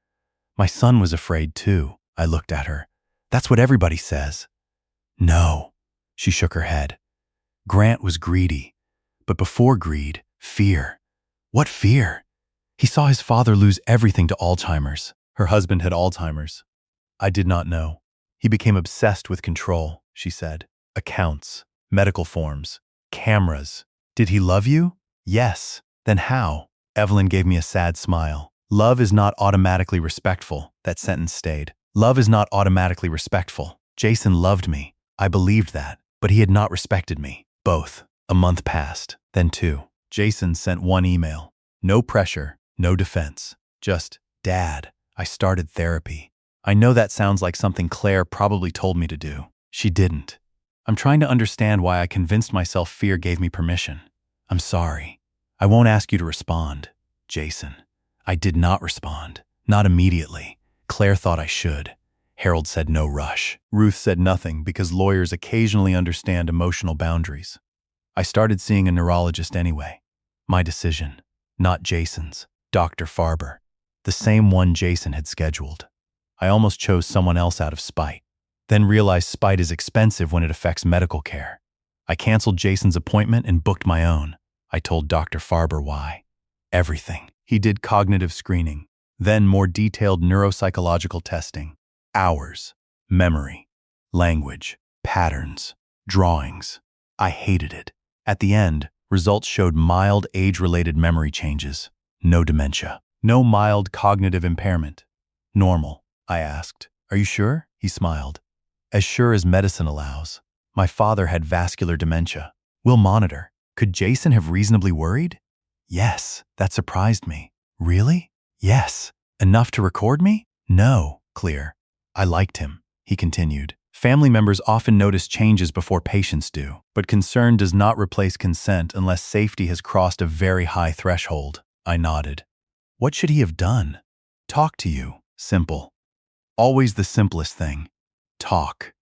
My son was afraid too. I looked at her. That's what everybody says. No, she shook her head. Grant was greedy, but before greed, fear. What fear? He saw his father lose everything to Alzheimer's. Her husband had Alzheimer's. I did not know. He became obsessed with control, she said. Accounts, medical forms, cameras. Did he love you? Yes. Then how? Evelyn gave me a sad smile. Love is not automatically respectful. That sentence stayed. Love is not automatically respectful. Jason loved me. I believed that. But he had not respected me. Both. A month passed. Then 2. Jason sent 1 email. No pressure, no defense. Just, Dad, I started therapy. I know that sounds like something Claire probably told me to do. She didn't. I'm trying to understand why I convinced myself fear gave me permission. I'm sorry. I won't ask you to respond. Jason. I did not respond. Not immediately. Claire thought I should. Harold said no rush. Ruth said nothing because lawyers occasionally understand emotional boundaries. I started seeing a neurologist anyway. My decision. Not Jason's. Dr. Farber. The same one Jason had scheduled. I almost chose someone else out of spite. Then realized spite is expensive when it affects medical care. I canceled Jason's appointment and booked my own. I told Dr. Farber why. Everything. He did cognitive screening, then more detailed neuropsychological testing. Hours. Memory. Language. Patterns. Drawings. I hated it. At the end, results showed mild age-related memory changes. No dementia. No mild cognitive impairment. Normal, I asked. Are you sure? He smiled. As sure as medicine allows. My father had vascular dementia. We'll monitor. Could Jason have reasonably worried? Yes, that surprised me. Really? Yes. Enough to record me? No, clear. I liked him, he continued. Family members often notice changes before patients do, but concern does not replace consent unless safety has crossed a very high threshold. I nodded. What should he have done? Talk to you. Simple. Always the simplest thing. Talk.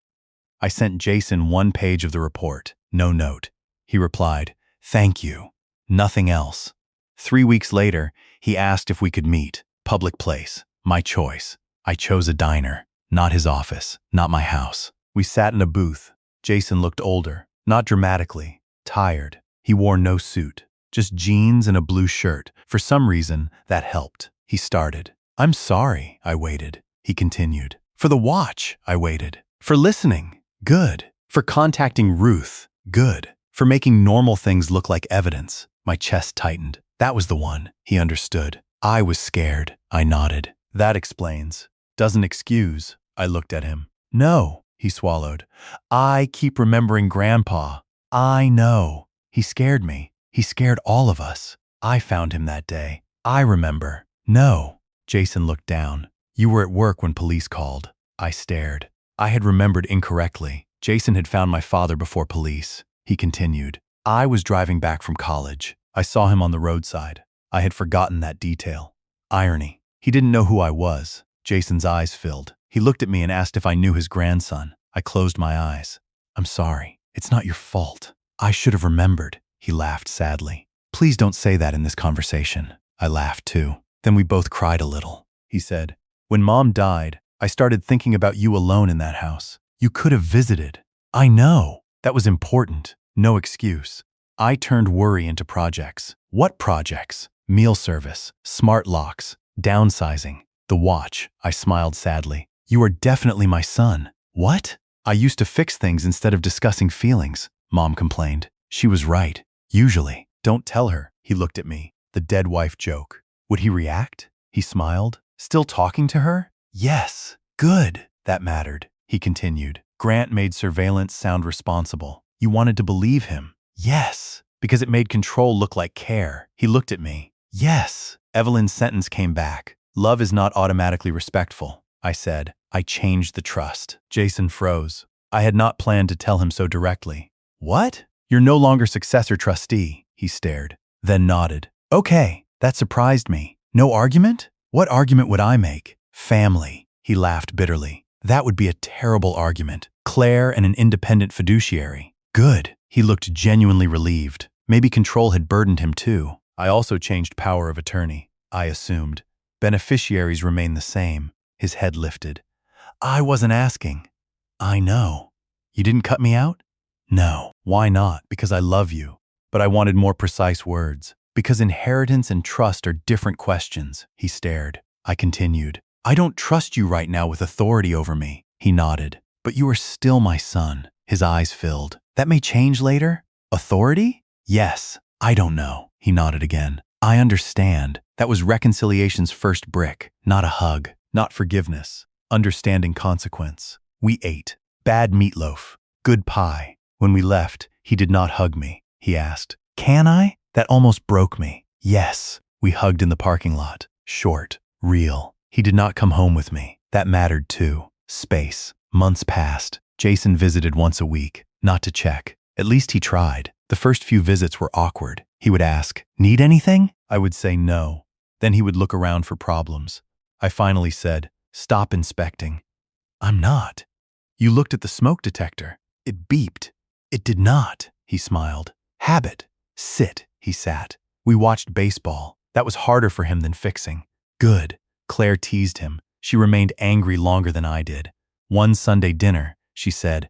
I sent Jason 1 page of the report. No note. He replied, Thank you. Nothing else. 3 weeks later, he asked if we could meet. Public place. My choice. I chose a diner. Not his office. Not my house. We sat in a booth. Jason looked older. Not dramatically. Tired. He wore no suit. Just jeans and a blue shirt. For some reason, that helped. He started. I'm sorry, I waited. He continued. For the watch, I waited. For listening. Good. For contacting Ruth, good. For making normal things look like evidence. My chest tightened. That was the one. He understood. I was scared. I nodded. That explains. Doesn't excuse. I looked at him. No, he swallowed. I keep remembering Grandpa. I know. He scared me. He scared all of us. I found him that day. I remember. No. Jason looked down. You were at work when police called. I stared. I had remembered incorrectly. Jason had found my father before police. He continued. I was driving back from college. I saw him on the roadside. I had forgotten that detail. Irony. He didn't know who I was. Jason's eyes filled. He looked at me and asked if I knew his grandson. I closed my eyes. I'm sorry. It's not your fault. I should have remembered. He laughed sadly. Please don't say that in this conversation. I laughed too. Then we both cried a little. He said, when Mom died, I started thinking about you alone in that house. You could have visited. I know. That was important. No excuse. I turned worry into projects. What projects? Meal service, smart locks, downsizing, the watch. I smiled sadly. You are definitely my son. What? I used to fix things instead of discussing feelings, Mom complained. She was right. Usually. Don't tell her. He looked at me. The dead wife joke. Would he react? He smiled. Still talking to her? Yes. Good. That mattered. He continued. Grant made surveillance sound responsible. You wanted to believe him? Yes. Because it made control look like care. He looked at me. Yes. Evelyn's sentence came back. Love is not automatically respectful. I said. I changed the trust. Jason froze. I had not planned to tell him so directly. What? You're no longer successor trustee. He stared. Then nodded. Okay. That surprised me. No argument? What argument would I make? Family. He laughed bitterly. That would be a terrible argument. Claire and an independent fiduciary. Good. He looked genuinely relieved. Maybe control had burdened him too. I also changed power of attorney. I assumed. Beneficiaries remain the same. His head lifted. I wasn't asking. I know. You didn't cut me out? No. Why not? Because I love you. But I wanted more precise words. Because inheritance and trust are different questions. He stared. I continued. I don't trust you right now with authority over me. He nodded. But you are still my son. His eyes filled. That may change later? Authority? Yes. I don't know. He nodded again. I understand. That was reconciliation's first brick. Not a hug. Not forgiveness. Understanding consequence. We ate. Bad meatloaf. Good pie. When we left, he did not hug me. He asked, can I? That almost broke me. Yes. We hugged in the parking lot. Short. Real. He did not come home with me. That mattered too. Space. Months passed. Jason visited once a week. Not to check. At least he tried. The first few visits were awkward. He would ask, need anything? I would say no. Then he would look around for problems. I finally said, stop inspecting. I'm not. You looked at the smoke detector. It beeped. It did not. He smiled. Habit. Sit. He sat. We watched baseball. That was harder for him than fixing. Good. Claire teased him. She remained angry longer than I did. One Sunday dinner, she said,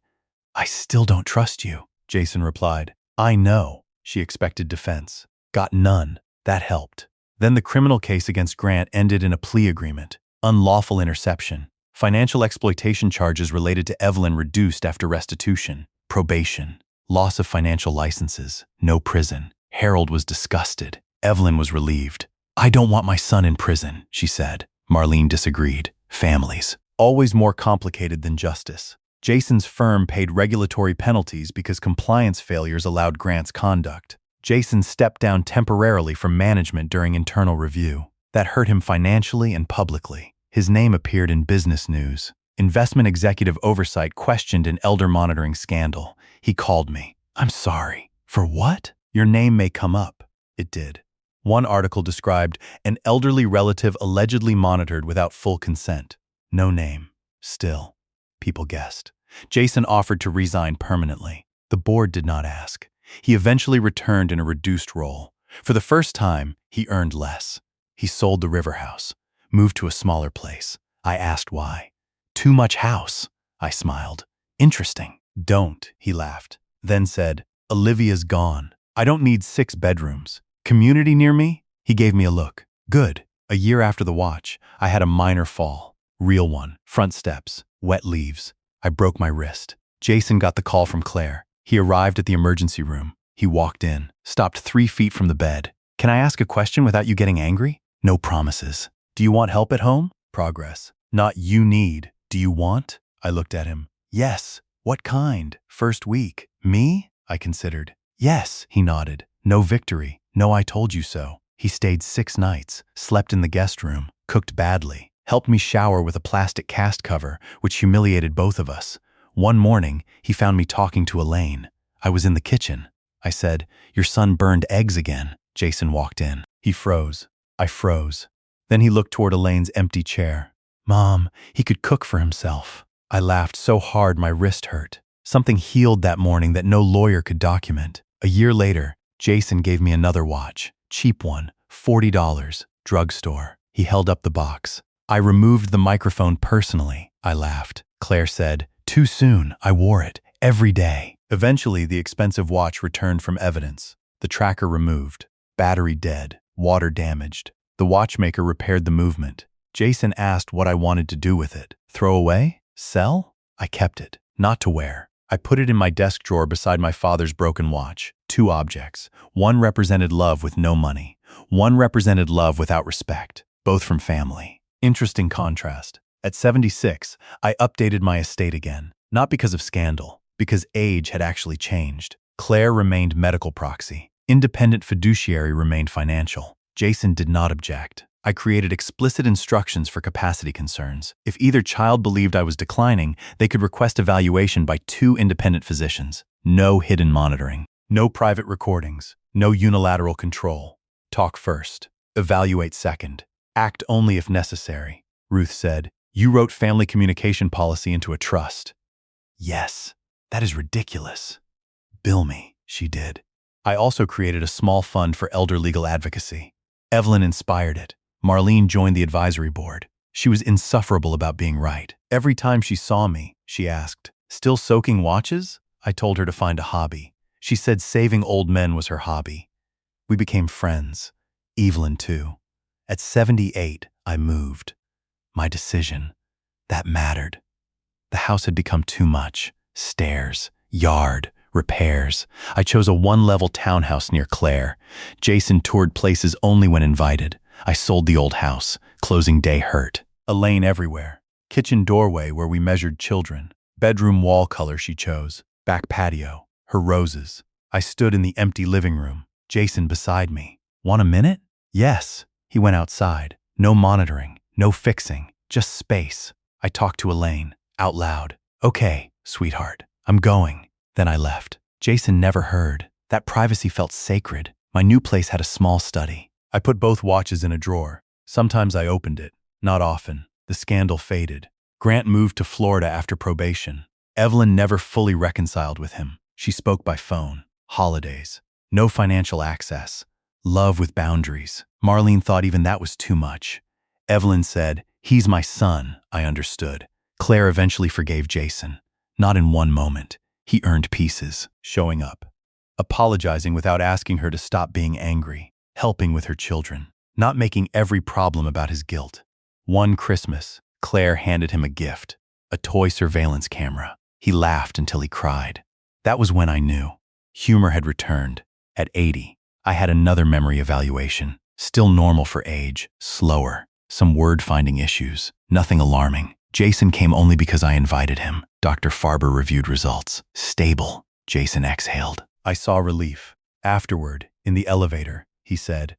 I still don't trust you. Jason replied, I know. She expected defense. Got none. That helped. Then the criminal case against Grant ended in a plea agreement. Unlawful interception. Financial exploitation charges related to Evelyn reduced after restitution. Probation. Loss of financial licenses. No prison. Harold was disgusted. Evelyn was relieved. I don't want my son in prison, she said. Marlene disagreed. Families. Always more complicated than justice. Jason's firm paid regulatory penalties because compliance failures allowed Grant's conduct. Jason stepped down temporarily from management during internal review. That hurt him financially and publicly. His name appeared in business news. Investment executive oversight questioned an elder monitoring scandal. He called me. I'm sorry. For what? Your name may come up. It did. One article described an elderly relative allegedly monitored without full consent. No name. Still, people guessed. Jason offered to resign permanently. The board did not ask. He eventually returned in a reduced role. For the first time, he earned less. He sold the river house, moved to a smaller place. I asked why. Too much house. I smiled. Interesting. Don't, he laughed. Then said, Olivia's gone. I don't need 6 bedrooms. Community near me? He gave me a look. Good. A year after the watch, I had a minor fall. Real one. Front steps. Wet leaves. I broke my wrist. Jason got the call from Claire. He arrived at the emergency room. He walked in, stopped 3 feet from the bed. Can I ask a question without you getting angry? No promises. Do you want help at home? Progress. Not you need. Do you want? I looked at him. Yes. What kind? First week. Me? I considered. Yes, he nodded. No victory. No I told you so. He stayed 6 nights, slept in the guest room, cooked badly, helped me shower with a plastic cast cover, which humiliated both of us. One morning, he found me talking to Elaine. I was in the kitchen. I said, "Your son burned eggs again." Jason walked in. He froze. I froze. Then he looked toward Elaine's empty chair. Mom, he could cook for himself. I laughed so hard my wrist hurt. Something healed that morning that no lawyer could document. A year later, Jason gave me another watch. Cheap one, $40, drugstore. He held up the box. I removed the microphone personally. I laughed. Claire said, "Too soon. I wore it. Every day." Eventually, the expensive watch returned from evidence. The tracker removed. Battery dead. Water damaged. The watchmaker repaired the movement. Jason asked what I wanted to do with it. Throw away? Sell? I kept it. Not to wear. I put it in my desk drawer beside my father's broken watch. 2 objects. One represented love with no money. One represented love without respect. Both from family. Interesting contrast. At 76, I updated my estate again. Not because of scandal, because age had actually changed. Claire remained medical proxy. Independent fiduciary remained financial. Jason did not object. I created explicit instructions for capacity concerns. If either child believed I was declining, they could request evaluation by 2 independent physicians. No hidden monitoring. No private recordings. No unilateral control. Talk first. Evaluate second. Act only if necessary. Ruth said, "You wrote family communication policy into a trust." Yes, that is ridiculous. Bill me, she did. I also created a small fund for elder legal advocacy. Evelyn inspired it. Marlene joined the advisory board. She was insufferable about being right. Every time she saw me, she asked, "Still soaking watches?" I told her to find a hobby. She said saving old men was her hobby. We became friends. Evelyn, too. At 78, I moved. My decision. That mattered. The house had become too much. Stairs, yard, repairs. I chose a 1-level townhouse near Claire. Jason toured places only when invited. I sold the old house. Closing day hurt. Elaine everywhere. Kitchen doorway where we measured children. Bedroom wall color she chose. Back patio. Her roses. I stood in the empty living room. Jason beside me. Want a minute? Yes. He went outside. No monitoring. No fixing. Just space. I talked to Elaine. Out loud. "Okay, sweetheart. I'm going." Then I left. Jason never heard. That privacy felt sacred. My new place had a small study. I put both watches in a drawer. Sometimes I opened it. Not often. The scandal faded. Grant moved to Florida after probation. Evelyn never fully reconciled with him. She spoke by phone. Holidays. No financial access. Love with boundaries. Marlene thought even that was too much. Evelyn said, "He's my son." I understood. Claire eventually forgave Jason. Not in one moment. He earned pieces. Showing up. Apologizing without asking her to stop being angry. Helping with her children. Not making every problem about his guilt. One Christmas, Claire handed him a gift. A toy surveillance camera. He laughed until he cried. That was when I knew. Humor had returned. At 80, I had another memory evaluation. Still normal for age. Slower. Some word-finding issues. Nothing alarming. Jason came only because I invited him. Dr. Farber reviewed results. Stable. Jason exhaled. I saw relief. Afterward, in the elevator, he said,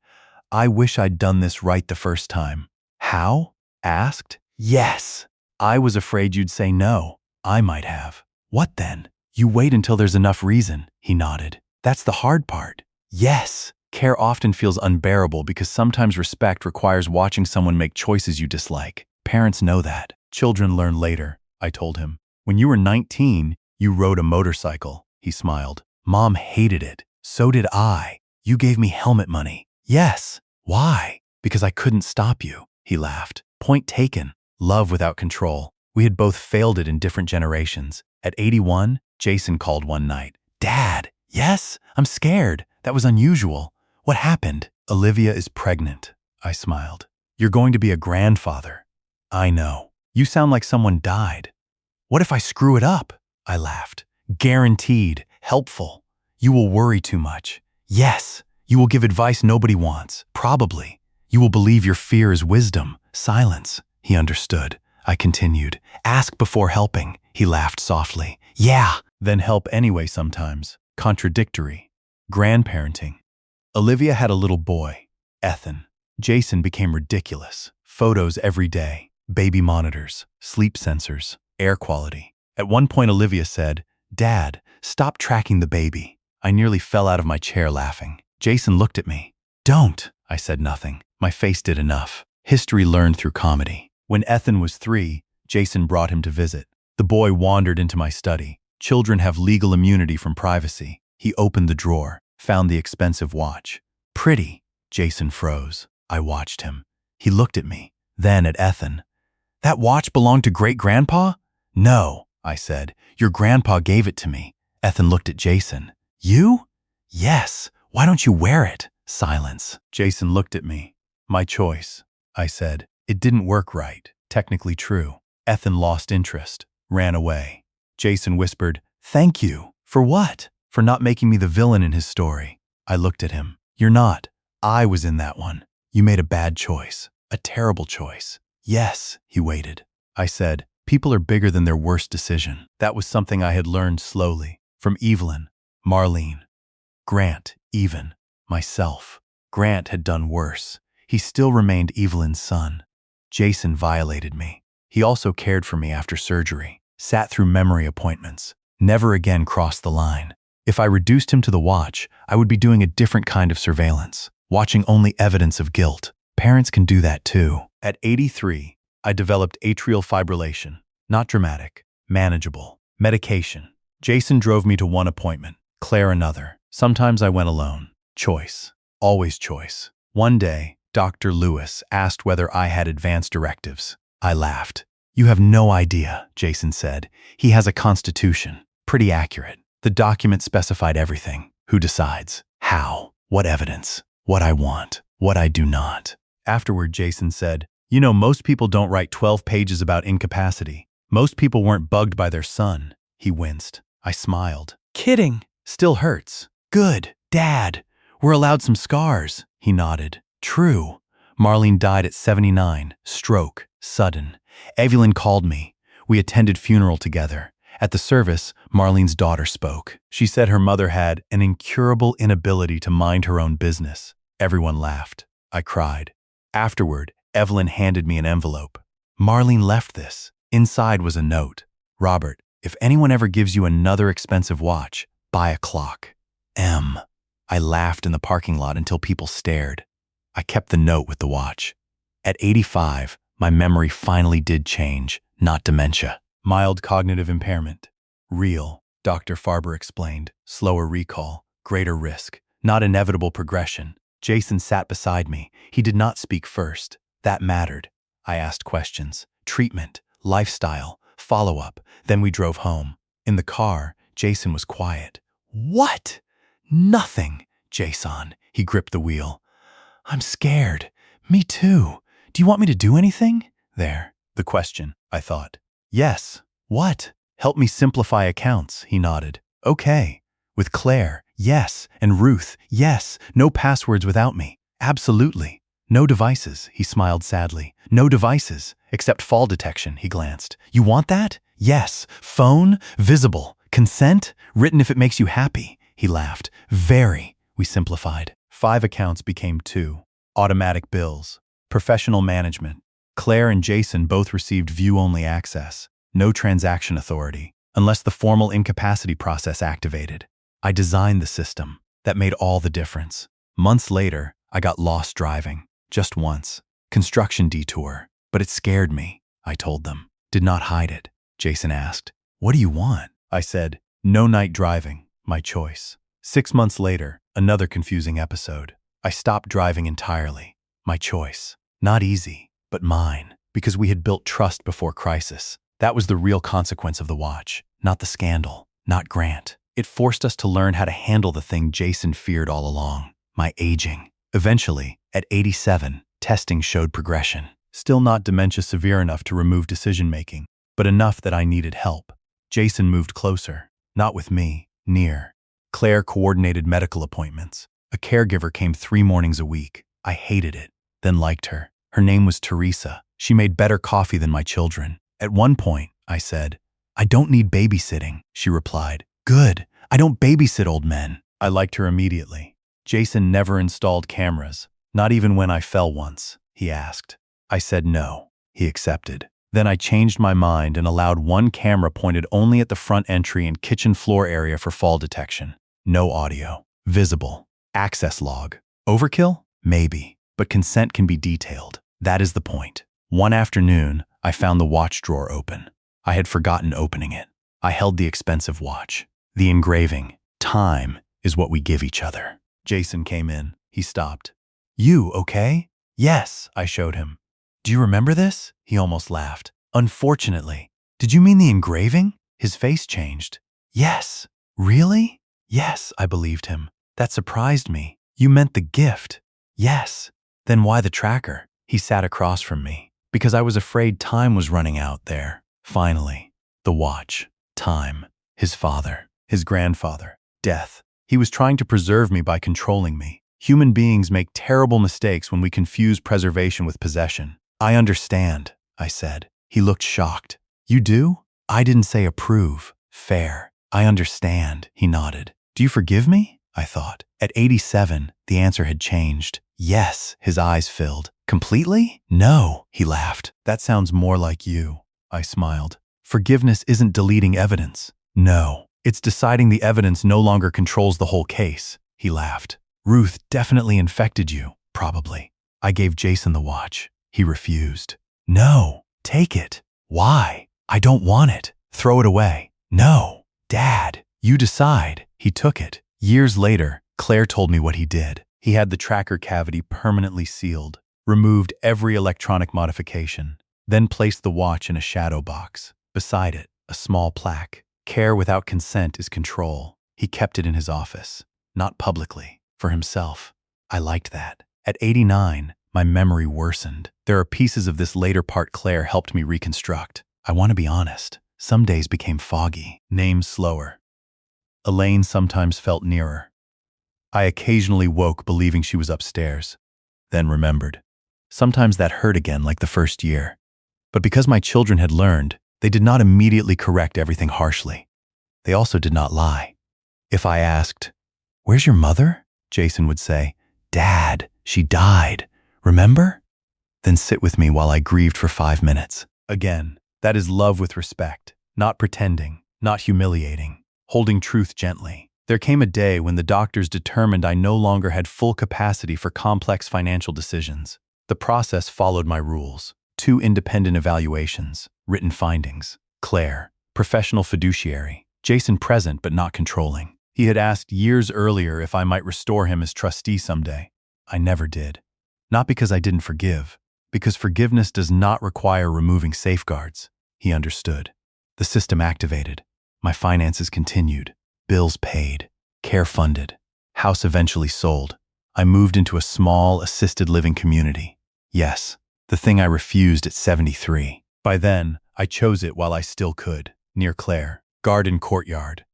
"I wish I'd done this right the first time." How? Asked. Yes. I was afraid you'd say no. I might have. What then? You wait until there's enough reason, he nodded. That's the hard part. Yes. Care often feels unbearable because sometimes respect requires watching someone make choices you dislike. Parents know that. Children learn later, I told him. When you were 19, you rode a motorcycle, he smiled. Mom hated it. So did I. You gave me helmet money. Yes. Why? Because I couldn't stop you, he laughed. Point taken. Love without control. We had both failed it in different generations. At 81, Jason called one night. Dad. Yes, I'm scared. That was unusual. What happened? Olivia is pregnant, I smiled. You're going to be a grandfather. I know. You sound like someone died. What if I screw it up? I laughed. Guaranteed. Helpful. You will worry too much. Yes. You will give advice nobody wants. Probably. You will believe your fear is wisdom. Silence. He understood. I continued. Ask before helping. He laughed softly. Yeah. Then help anyway sometimes. Contradictory. Grandparenting. Olivia had a little boy, Ethan. Jason became ridiculous. Photos every day. Baby monitors. Sleep sensors. Air quality. At one point Olivia said, Dad, stop tracking the baby. I nearly fell out of my chair laughing. Jason looked at me. Don't. I said nothing. My face did enough. History learned through comedy. When Ethan was 3, Jason brought him to visit. The boy wandered into my study. Children have legal immunity from privacy. He opened the drawer, found the expensive watch. Pretty. Jason froze. I watched him. He looked at me, then at Ethan. That watch belonged to great-grandpa? No, I said. Your grandpa gave it to me. Ethan looked at Jason. You? Yes. Why don't you wear it? Silence. Jason looked at me. My choice, I said. It didn't work right. Technically true. Ethan lost interest, ran away. Jason whispered, Thank you. For what? For not making me the villain in his story. I looked at him. You're not. I was in that one. You made a bad choice. A terrible choice. Yes, he waited. I said, people are bigger than their worst decision. That was something I had learned slowly. From Evelyn, Marlene, Grant, even myself. Grant had done worse. He still remained Evelyn's son. Jason violated me. He also cared for me after surgery, sat through memory appointments, never again crossed the line. If I reduced him to the watch, I would be doing a different kind of surveillance, watching only evidence of guilt. Parents can do that too. At 83, I developed atrial fibrillation. Not dramatic, manageable. Medication. Jason drove me to one appointment, Claire another. Sometimes I went alone. Choice. Always choice. One day, Dr. Lewis asked whether I had advance directives. I laughed. You have no idea, Jason said. He has a constitution. Pretty accurate. The document specified everything. Who decides? How? What evidence? What I want? What I do not? Afterward, Jason said, You know, most people don't write 12 pages about incapacity. Most people weren't bugged by their son. He winced. I smiled. Kidding. Still hurts. Good. Dad. We're allowed some scars. He nodded. True. Marlene died at 79. Stroke. Sudden. Evelyn called me. We attended funeral together. At the service, Marlene's daughter spoke. She said her mother had an incurable inability to mind her own business. Everyone laughed. I cried. Afterward, Evelyn handed me an envelope. Marlene left this. Inside was a note. Robert, if anyone ever gives you another expensive watch, buy a clock. M. I laughed in the parking lot until people stared. I kept the note with the watch. At 85, my memory finally did change, not dementia. Mild cognitive impairment. Real, Dr. Farber explained. Slower recall, greater risk, not inevitable progression. Jason sat beside me. He did not speak first. That mattered. I asked questions. Treatment, lifestyle, follow-up. Then we drove home. In the car, Jason was quiet. What? Nothing, Jason. He gripped the wheel. I'm scared. Me too. Do you want me to do anything? There. The question, I thought. Yes. What? Help me simplify accounts, he nodded. Okay. With Claire, yes. And Ruth, yes. No passwords without me. Absolutely. No devices, he smiled sadly. No devices, except fall detection, he glanced. You want that? Yes. Phone, visible. Consent, written if it makes you happy, he laughed. Very, we simplified. 5 accounts became 2. Automatic bills. Professional management. Claire and Jason both received view-only access. No transaction authority, unless the formal incapacity process activated. I designed the system. That made all the difference. Months later, I got lost driving. Just once. Construction detour. But it scared me, I told them. Did not hide it. Jason asked, What do you want? I said, No night driving. My choice. 6 months later, another confusing episode. I stopped driving entirely. My choice. Not easy, but mine. Because we had built trust before crisis. That was the real consequence of the watch. Not the scandal. Not Grant. It forced us to learn how to handle the thing Jason feared all along. My aging. Eventually, at 87, testing showed progression. Still not dementia severe enough to remove decision-making, but enough that I needed help. Jason moved closer. Not with me. Near. Claire coordinated medical appointments. A caregiver came 3 mornings a week. I hated it, then liked her. Her name was Teresa. She made better coffee than my children. At one point, I said, "I don't need babysitting," she replied. "Good. I don't babysit old men." I liked her immediately. Jason never installed cameras, not even when I fell once, he asked. I said no. He accepted. Then I changed my mind and allowed one camera pointed only at the front entry and kitchen floor area for fall detection. No audio. Visible. Access log. Overkill? Maybe. But consent can be detailed. That is the point. One afternoon, I found the watch drawer open. I had forgotten opening it. I held the expensive watch. The engraving, "Time is what we give each other." Jason came in. He stopped. "You okay?" "Yes," I showed him. "Do you remember this?" He almost laughed. "Unfortunately." "Did you mean the engraving?" His face changed. "Yes." "Really?" "Yes," I believed him. "That surprised me. You meant the gift." "Yes." "Then why the tracker?" He sat across from me. "Because I was afraid time was running out there." Finally, the watch. Time. His father. His grandfather. Death. He was trying to preserve me by controlling me. Human beings make terrible mistakes when we confuse preservation with possession. "I understand," I said. He looked shocked. "You do?" I didn't say approve. Fair. "I understand," he nodded. "Do you forgive me?" I thought. At 87, the answer had changed. "Yes," his eyes filled. "Completely?" "No," he laughed. "That sounds more like you." I smiled. "Forgiveness isn't deleting evidence." "No, it's deciding the evidence no longer controls the whole case." He laughed. "Ruth definitely infected you." "Probably." I gave Jason the watch. He refused. "No, take it." "Why?" "I don't want it." "Throw it away." "No." "Dad, you decide." He took it. Years later, Claire told me what he did. He had the tracker cavity permanently sealed, removed every electronic modification, then placed the watch in a shadow box. Beside it, a small plaque. "Care without consent is control." He kept it in his office. Not publicly, for himself. I liked that. At 89, my memory worsened. There are pieces of this later part Claire helped me reconstruct. I want to be honest. Some days became foggy. Names slower. Elaine sometimes felt nearer. I occasionally woke believing she was upstairs, then remembered. Sometimes that hurt again like the first year. But because my children had learned, they did not immediately correct everything harshly. They also did not lie. If I asked, "Where's your mother?" Jason would say, "Dad, she died. Remember?" Then sit with me while I grieved for 5 minutes. Again, that is love with respect, not pretending, not humiliating, holding truth gently. There came a day when the doctors determined I no longer had full capacity for complex financial decisions. The process followed my rules. 2 independent evaluations, written findings. Claire, professional fiduciary. Jason present but not controlling. He had asked years earlier if I might restore him as trustee someday. I never did. Not because I didn't forgive, because forgiveness does not require removing safeguards. He understood. The system activated. My finances continued. Bills paid. Care funded. House eventually sold. I moved into a small, assisted living community. Yes, the thing I refused at 73. By then, I chose it while I still could. Near Claire. Garden courtyard.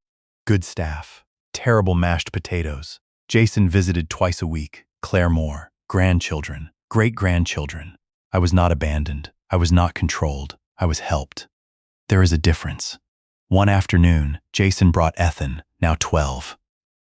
Good staff. Terrible mashed potatoes. Jason visited twice a week. Claire more. Grandchildren. Great-grandchildren. I was not abandoned. I was not controlled. I was helped. There is a difference. One afternoon, Jason brought Ethan, now 12.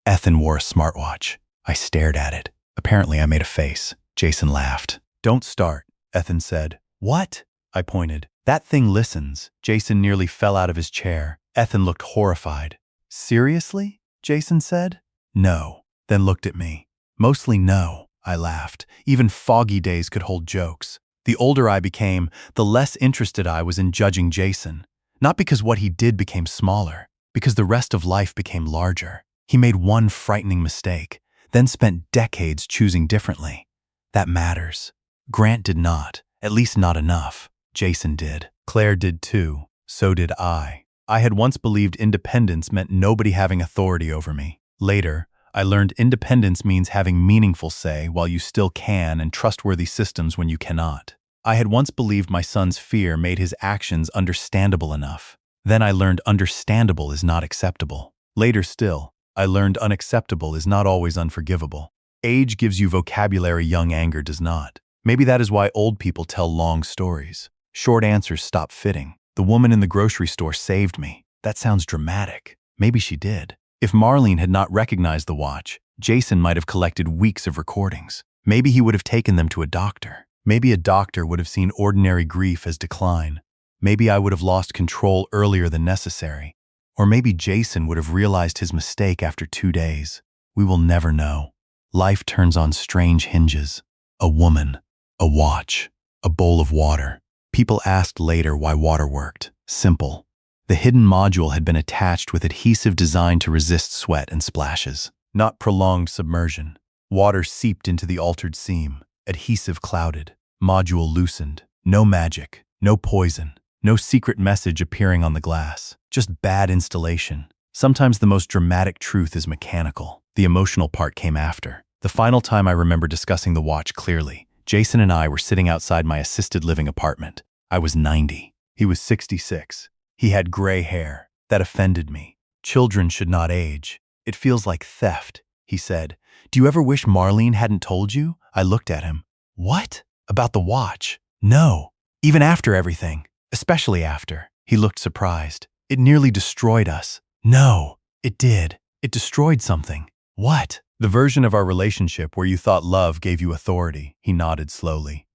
Ethan wore a smartwatch. I stared at it. Apparently, I made a face. Jason laughed. "Don't start," Ethan said. "What?" I pointed. "That thing listens." Jason nearly fell out of his chair. Ethan looked horrified. "Seriously?" Jason said. "No," then looked at me. "Mostly no," I laughed. Even foggy days could hold jokes. The older I became, the less interested I was in judging Jason. Not because what he did became smaller, because the rest of life became larger. He made one frightening mistake, then spent decades choosing differently. That matters. Grant did not, at least not enough. Jason did. Claire did too. So did I. I had once believed independence meant nobody having authority over me. Later, I learned independence means having meaningful say while you still can and trustworthy systems when you cannot. I had once believed my son's fear made his actions understandable enough. Then I learned understandable is not acceptable. Later still, I learned unacceptable is not always unforgivable. Age gives you vocabulary young anger does not. Maybe that is why old people tell long stories. Short answers stop fitting. The woman in the grocery store saved me. That sounds dramatic. Maybe she did. If Marlene had not recognized the watch, Jason might have collected weeks of recordings. Maybe he would have taken them to a doctor. Maybe a doctor would have seen ordinary grief as decline. Maybe I would have lost control earlier than necessary. Or maybe Jason would have realized his mistake after 2 days. We will never know. Life turns on strange hinges. A woman, a watch, a bowl of water. People asked later why water worked. Simple. The hidden module had been attached with adhesive designed to resist sweat and splashes. Not prolonged submersion. Water seeped into the altered seam. Adhesive clouded. Module loosened. No magic. No poison. No secret message appearing on the glass. Just bad installation. Sometimes the most dramatic truth is mechanical. The emotional part came after. The final time I remember discussing the watch clearly, Jason and I were sitting outside my assisted living apartment. I was 90. He was 66. He had gray hair. That offended me. Children should not age. It feels like theft, he said. Do you ever wish Marlene hadn't told you? I looked at him. What? About the watch? No. Even after everything. Especially after. He looked surprised. It nearly destroyed us. No, it did. It destroyed something. What? The version of our relationship where you thought love gave you authority. He nodded slowly.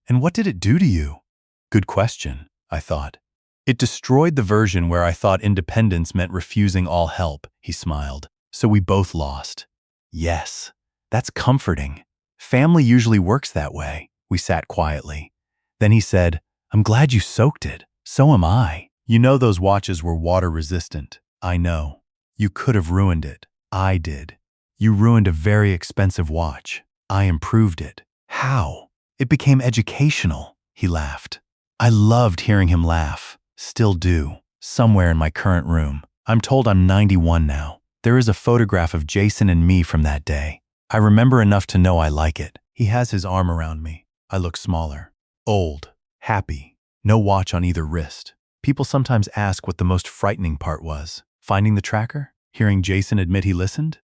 And what did it do to you? Good question, I thought. It destroyed the version where I thought independence meant refusing all help, he smiled. So we both lost. Yes, that's comforting. Family usually works that way. We sat quietly. Then he said, I'm glad you soaked it. So am I. You know those watches were water resistant. I know. You could have ruined it. I did. You ruined a very expensive watch. I improved it. How? It became educational, he laughed. I loved hearing him laugh. Still do. Somewhere in my current room. I'm told I'm 91 now. There is a photograph of Jason and me from that day. I remember enough to know I like it. He has his arm around me. I look smaller. Old. Happy. No watch on either wrist. People sometimes ask what the most frightening part was. Finding the tracker? Hearing Jason admit he listened?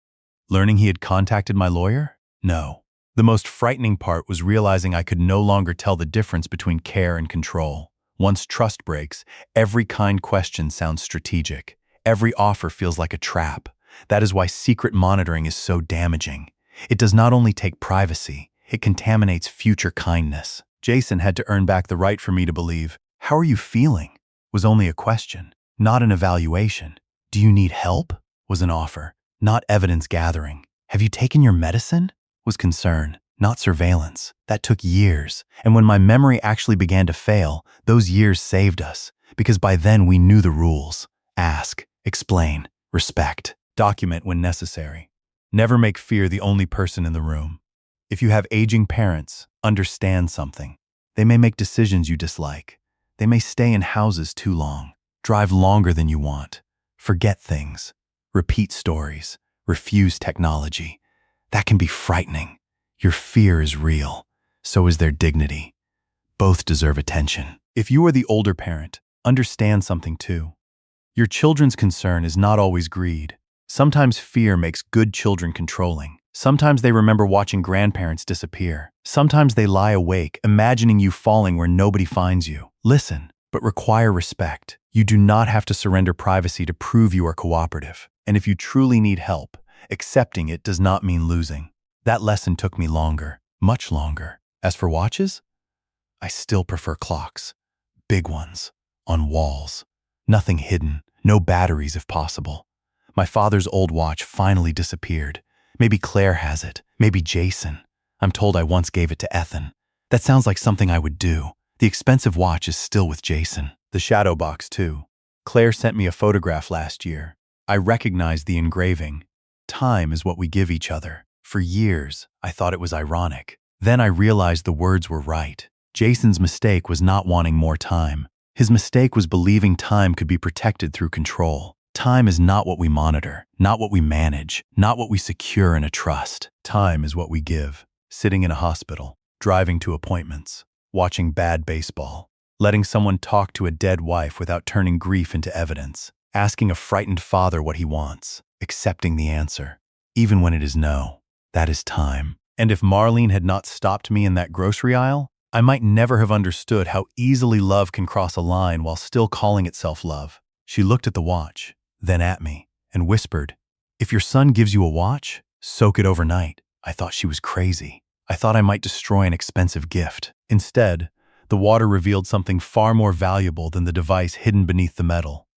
Learning he had contacted my lawyer? No. The most frightening part was realizing I could no longer tell the difference between care and control. Once trust breaks, every kind question sounds strategic. Every offer feels like a trap. That is why secret monitoring is so damaging. It does not only take privacy, it contaminates future kindness. Jason had to earn back the right for me to believe, how are you feeling? Was only a question, not an evaluation. Do you need help? Was an offer, not evidence gathering. Have you taken your medicine? Was concern, not surveillance. That took years. And when my memory actually began to fail, those years saved us. Because by then we knew the rules. Ask, explain, respect, document when necessary. Never make fear the only person in the room. If you have aging parents, understand something. They may make decisions you dislike. They may stay in houses too long, drive longer than you want, forget things, repeat stories, refuse technology. That can be frightening. Your fear is real. So is their dignity. Both deserve attention. If you are the older parent, understand something too. Your children's concern is not always greed. Sometimes fear makes good children controlling. Sometimes they remember watching grandparents disappear. Sometimes they lie awake, imagining you falling where nobody finds you. Listen, but require respect. You do not have to surrender privacy to prove you are cooperative. And if you truly need help, accepting it does not mean losing. That lesson took me longer, much longer. As for watches, I still prefer clocks. Big ones, on walls. Nothing hidden, no batteries if possible. My father's old watch finally disappeared. Maybe Claire has it, maybe Jason. I'm told I once gave it to Ethan. That sounds like something I would do. The expensive watch is still with Jason. The shadow box too. Claire sent me a photograph last year. I recognized the engraving. Time is what we give each other. For years, I thought it was ironic. Then I realized the words were right. Jason's mistake was not wanting more time. His mistake was believing time could be protected through control. Time is not what we monitor, not what we manage, not what we secure in a trust. Time is what we give. Sitting in a hospital, driving to appointments, watching bad baseball, letting someone talk to a dead wife without turning grief into evidence, asking a frightened father what he wants, accepting the answer, even when it is no. That is time. And if Marlene had not stopped me in that grocery aisle, I might never have understood how easily love can cross a line while still calling itself love. She looked at the watch, then at me, and whispered, "If your son gives you a watch, soak it overnight." I thought she was crazy. I thought I might destroy an expensive gift. Instead, the water revealed something far more valuable than the device hidden beneath the metal.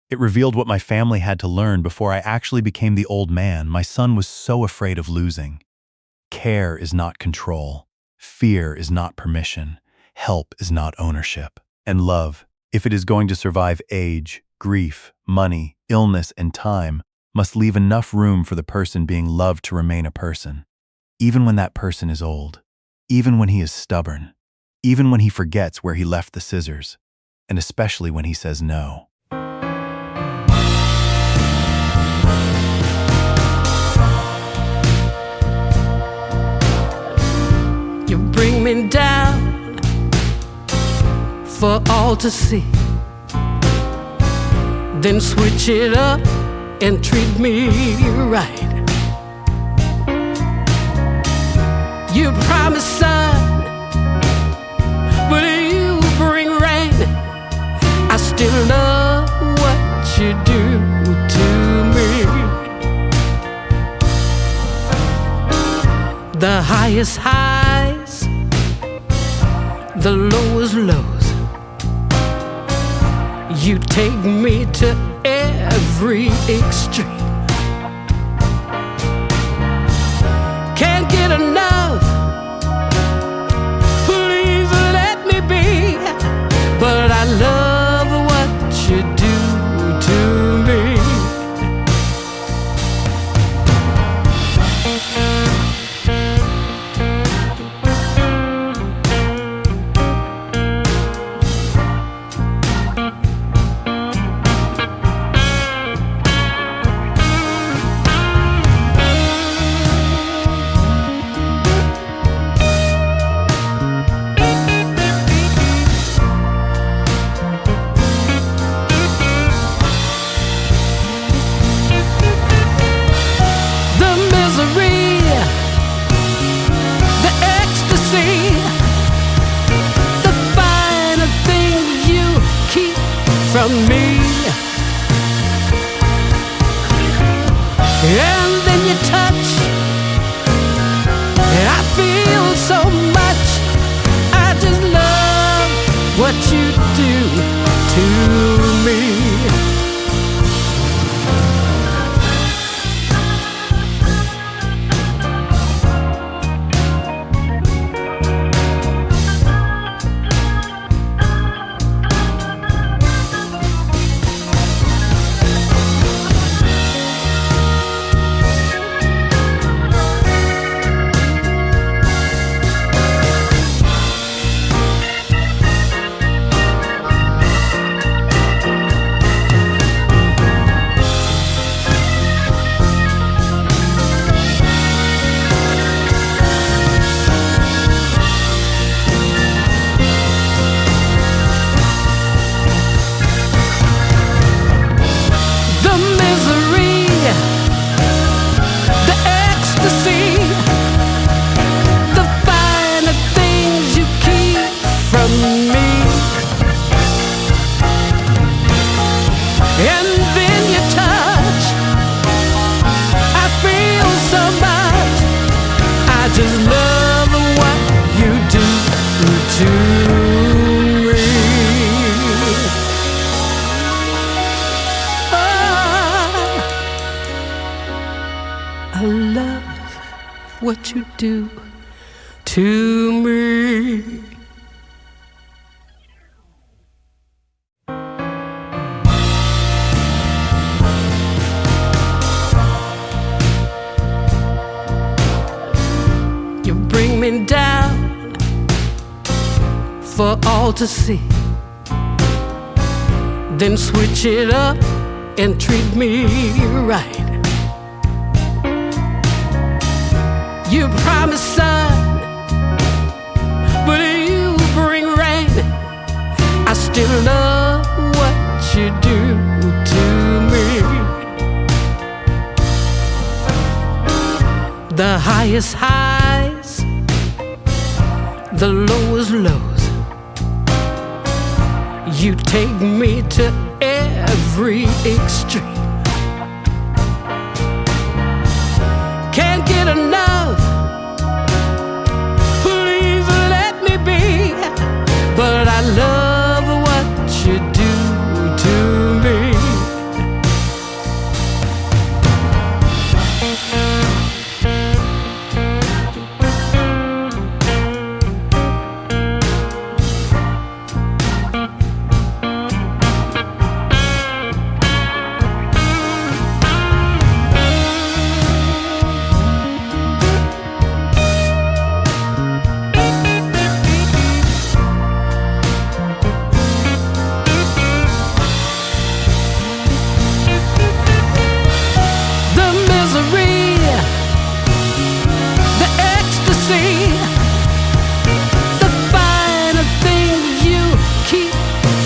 It revealed what my family had to learn before I actually became the old man my son was so afraid of losing. Care is not control. Fear is not permission. Help is not ownership. And love, if it is going to survive age, grief, money, illness, and time, must leave enough room for the person being loved to remain a person. Even when that person is old. Even when he is stubborn. Even when he forgets where he left the scissors. And especially when he says no. You bring me down for all to see, then switch it up and treat me right. You promise sun, but you bring rain. I still love what you do to me. The highest highs, the lowest lows. You take me to every extreme. Can't get enough, please let me be. But I love what you do to me. From me, and then you touch, and I feel so much. I just love what you do to me. I love what you do to me. You bring me down for all to see, then switch it up and treat me right. You promise sun, but you bring rain. still love what you do to me. The highest highs, the lowest lows, you take me to every extreme. Can't get enough, please let me be. But I love what you do to me.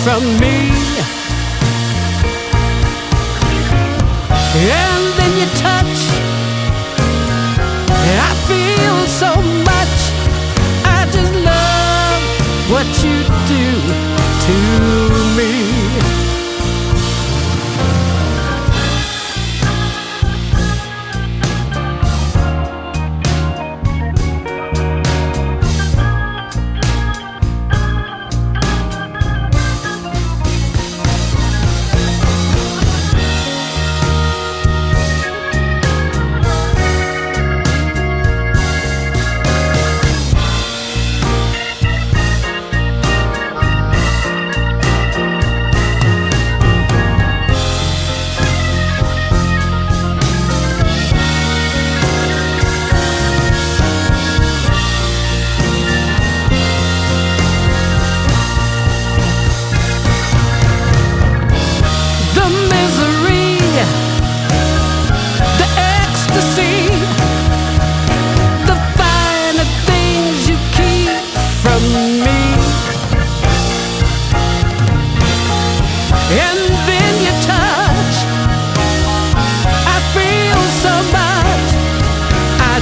From me, and then you touch, I feel so much. I just love what you do to me.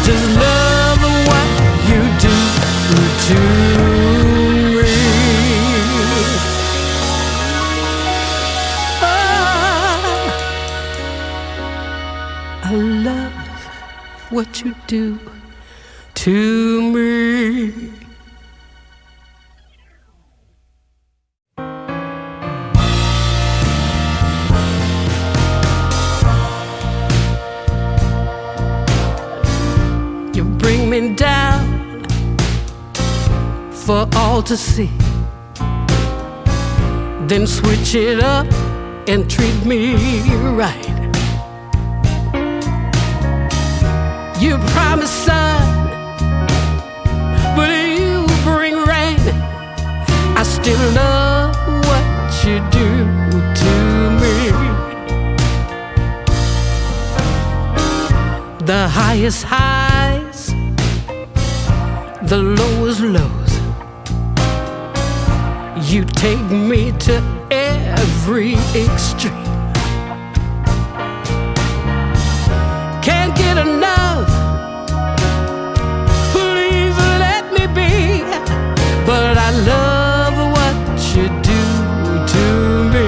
Just love what you do to me. Oh, I love what you do to me. Bring me down for all to see, then switch it up and treat me right. You promise sun, but you bring rain. I still love what you do to me. The highest highs, the lowest lows, you take me to every extreme. Can't get enough, please let me be. But I love what you do to me.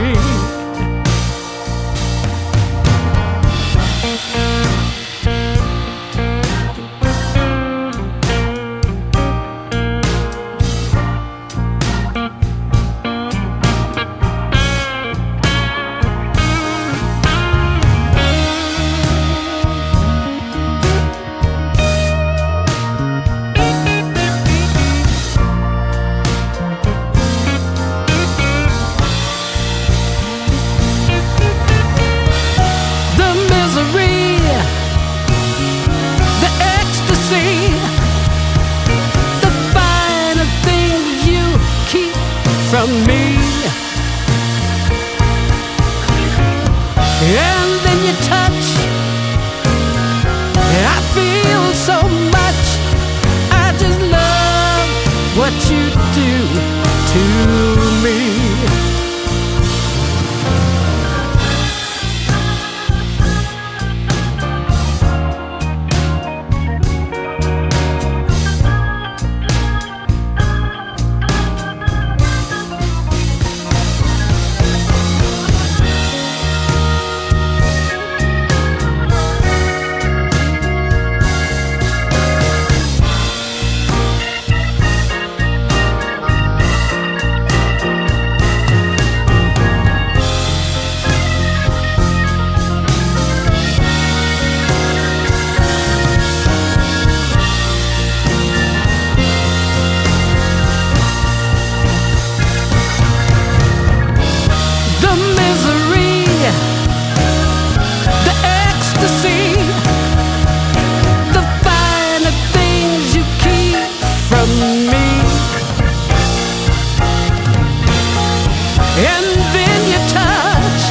and then you touch.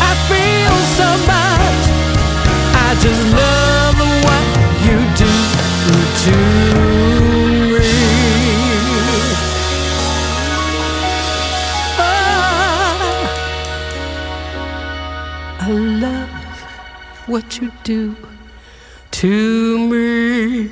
I feel so much. I just love what you do to me. Oh, I love what you do to me.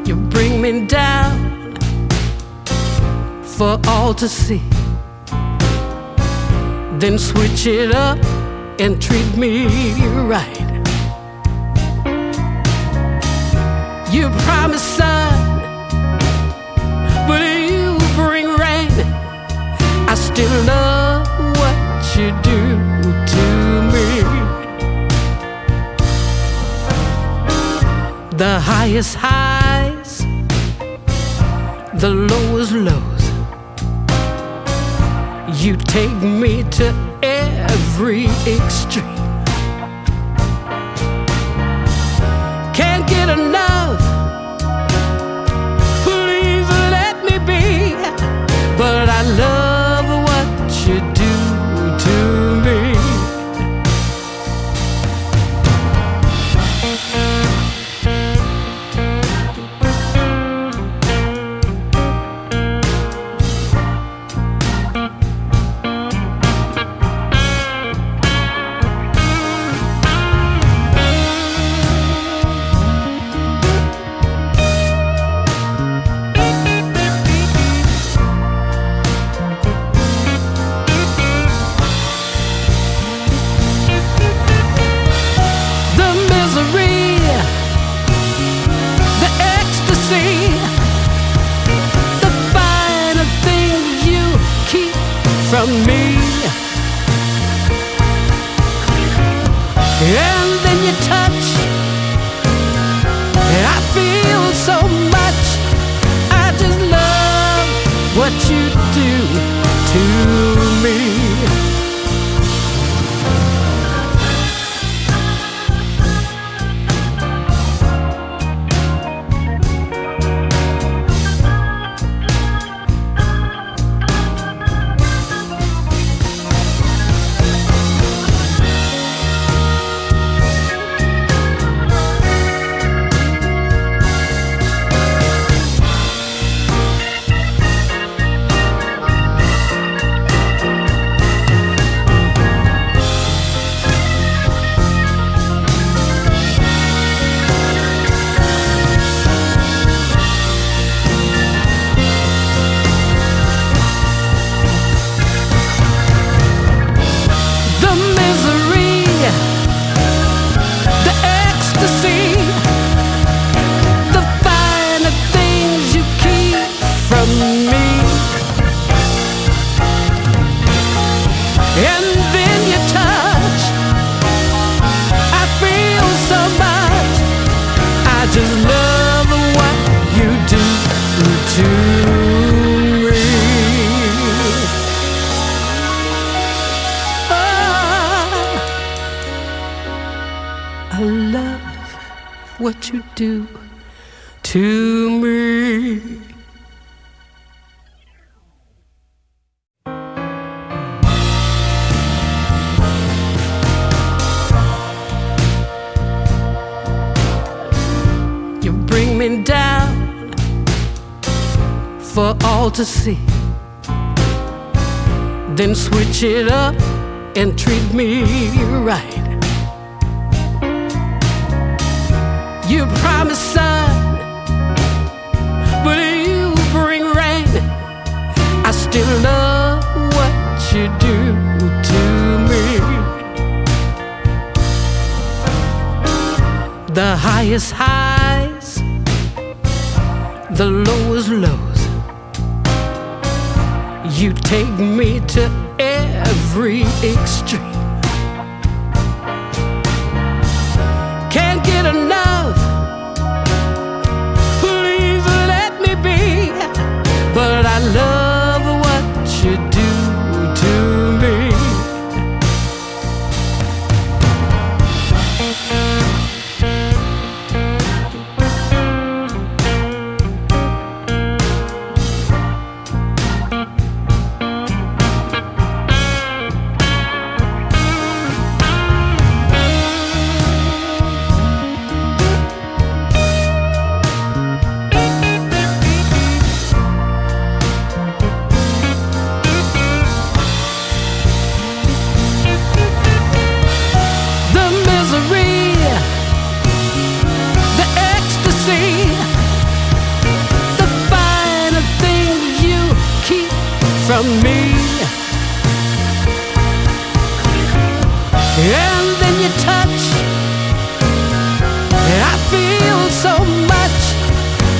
You bring me down for all to see, then switch it up and treat me right. You promise sun, but you bring rain. I still love what you do to me. The highest highs, the lowest lows. You take me to every extreme. Can't get enough, please let me be. But I love what you do to me. From me, and then you touch, and I feel so much. I just love what you do to me. I love what you do to me. You bring me down for all to see, then switch it up and treat me right. You promise sun, but you bring rain. I still love what you do to me. The highest highs, the lowest lows. You take me to every extreme. Can't get enough, please let me be. But I love what you do to me. and then you touch. I feel so much.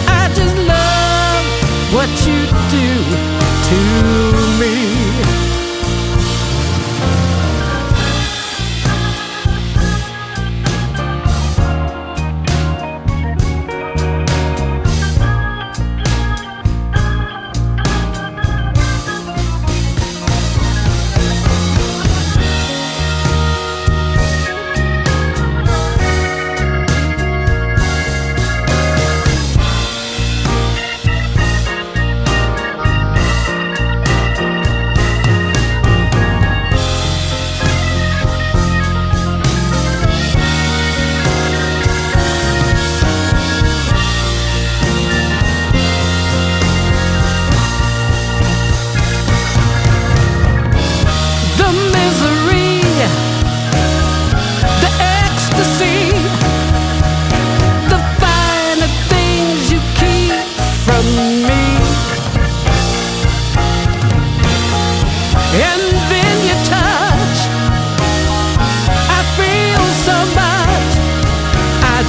I just love what you do to me.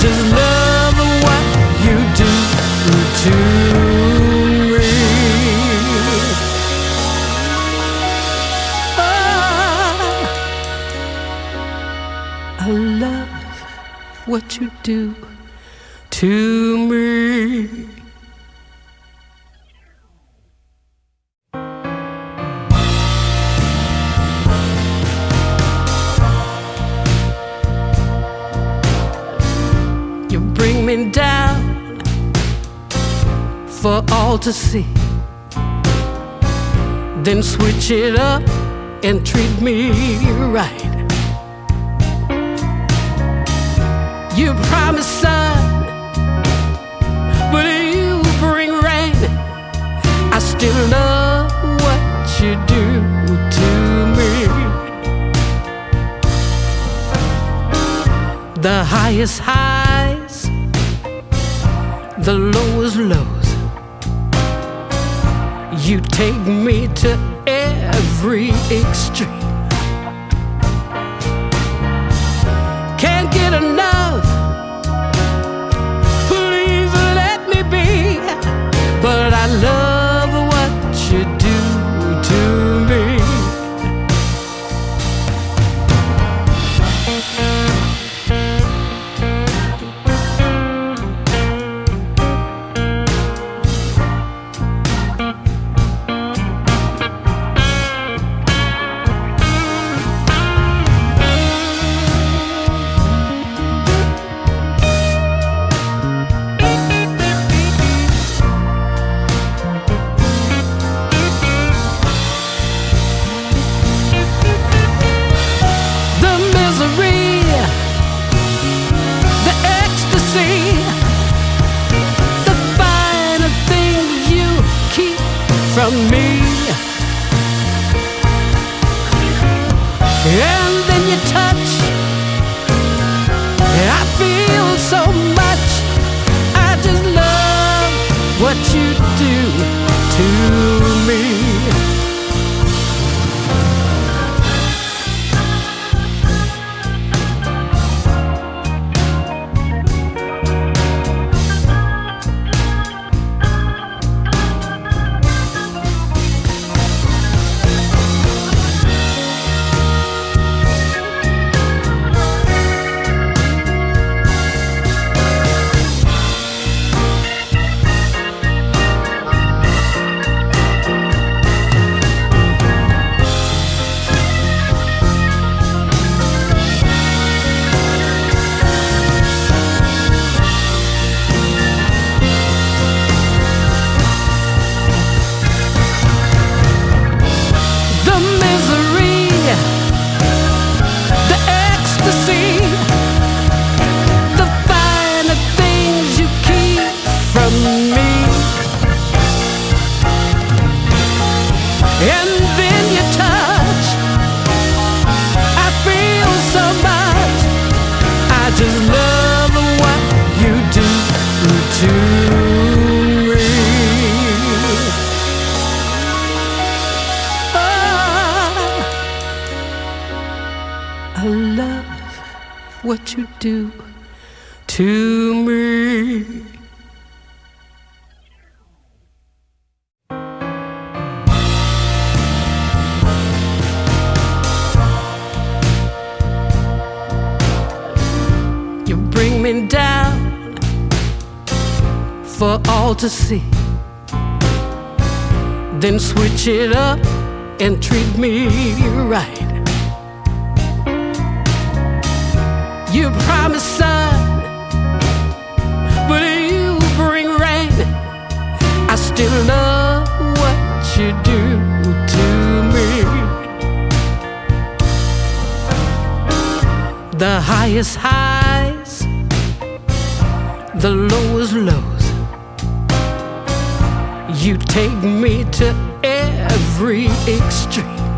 Just love what you do to me. Oh, I love what you do to me. Bring me down for all to see, then switch it up and treat me right. You promise sun, but you bring rain. I still love what you do to me. The highest highs, the lowest lows. You take me to every extreme. Can't get enough. Please let me be. But I love what you do to me. From me, and then you touch. I feel so much. I just love what you do to me. I love what you do to me. You bring me down for all to see, then switch it up and treat me right. You promise sun, but you bring rain. I still love what you do to me. The highest highs, the lowest lows. You take me to every extreme.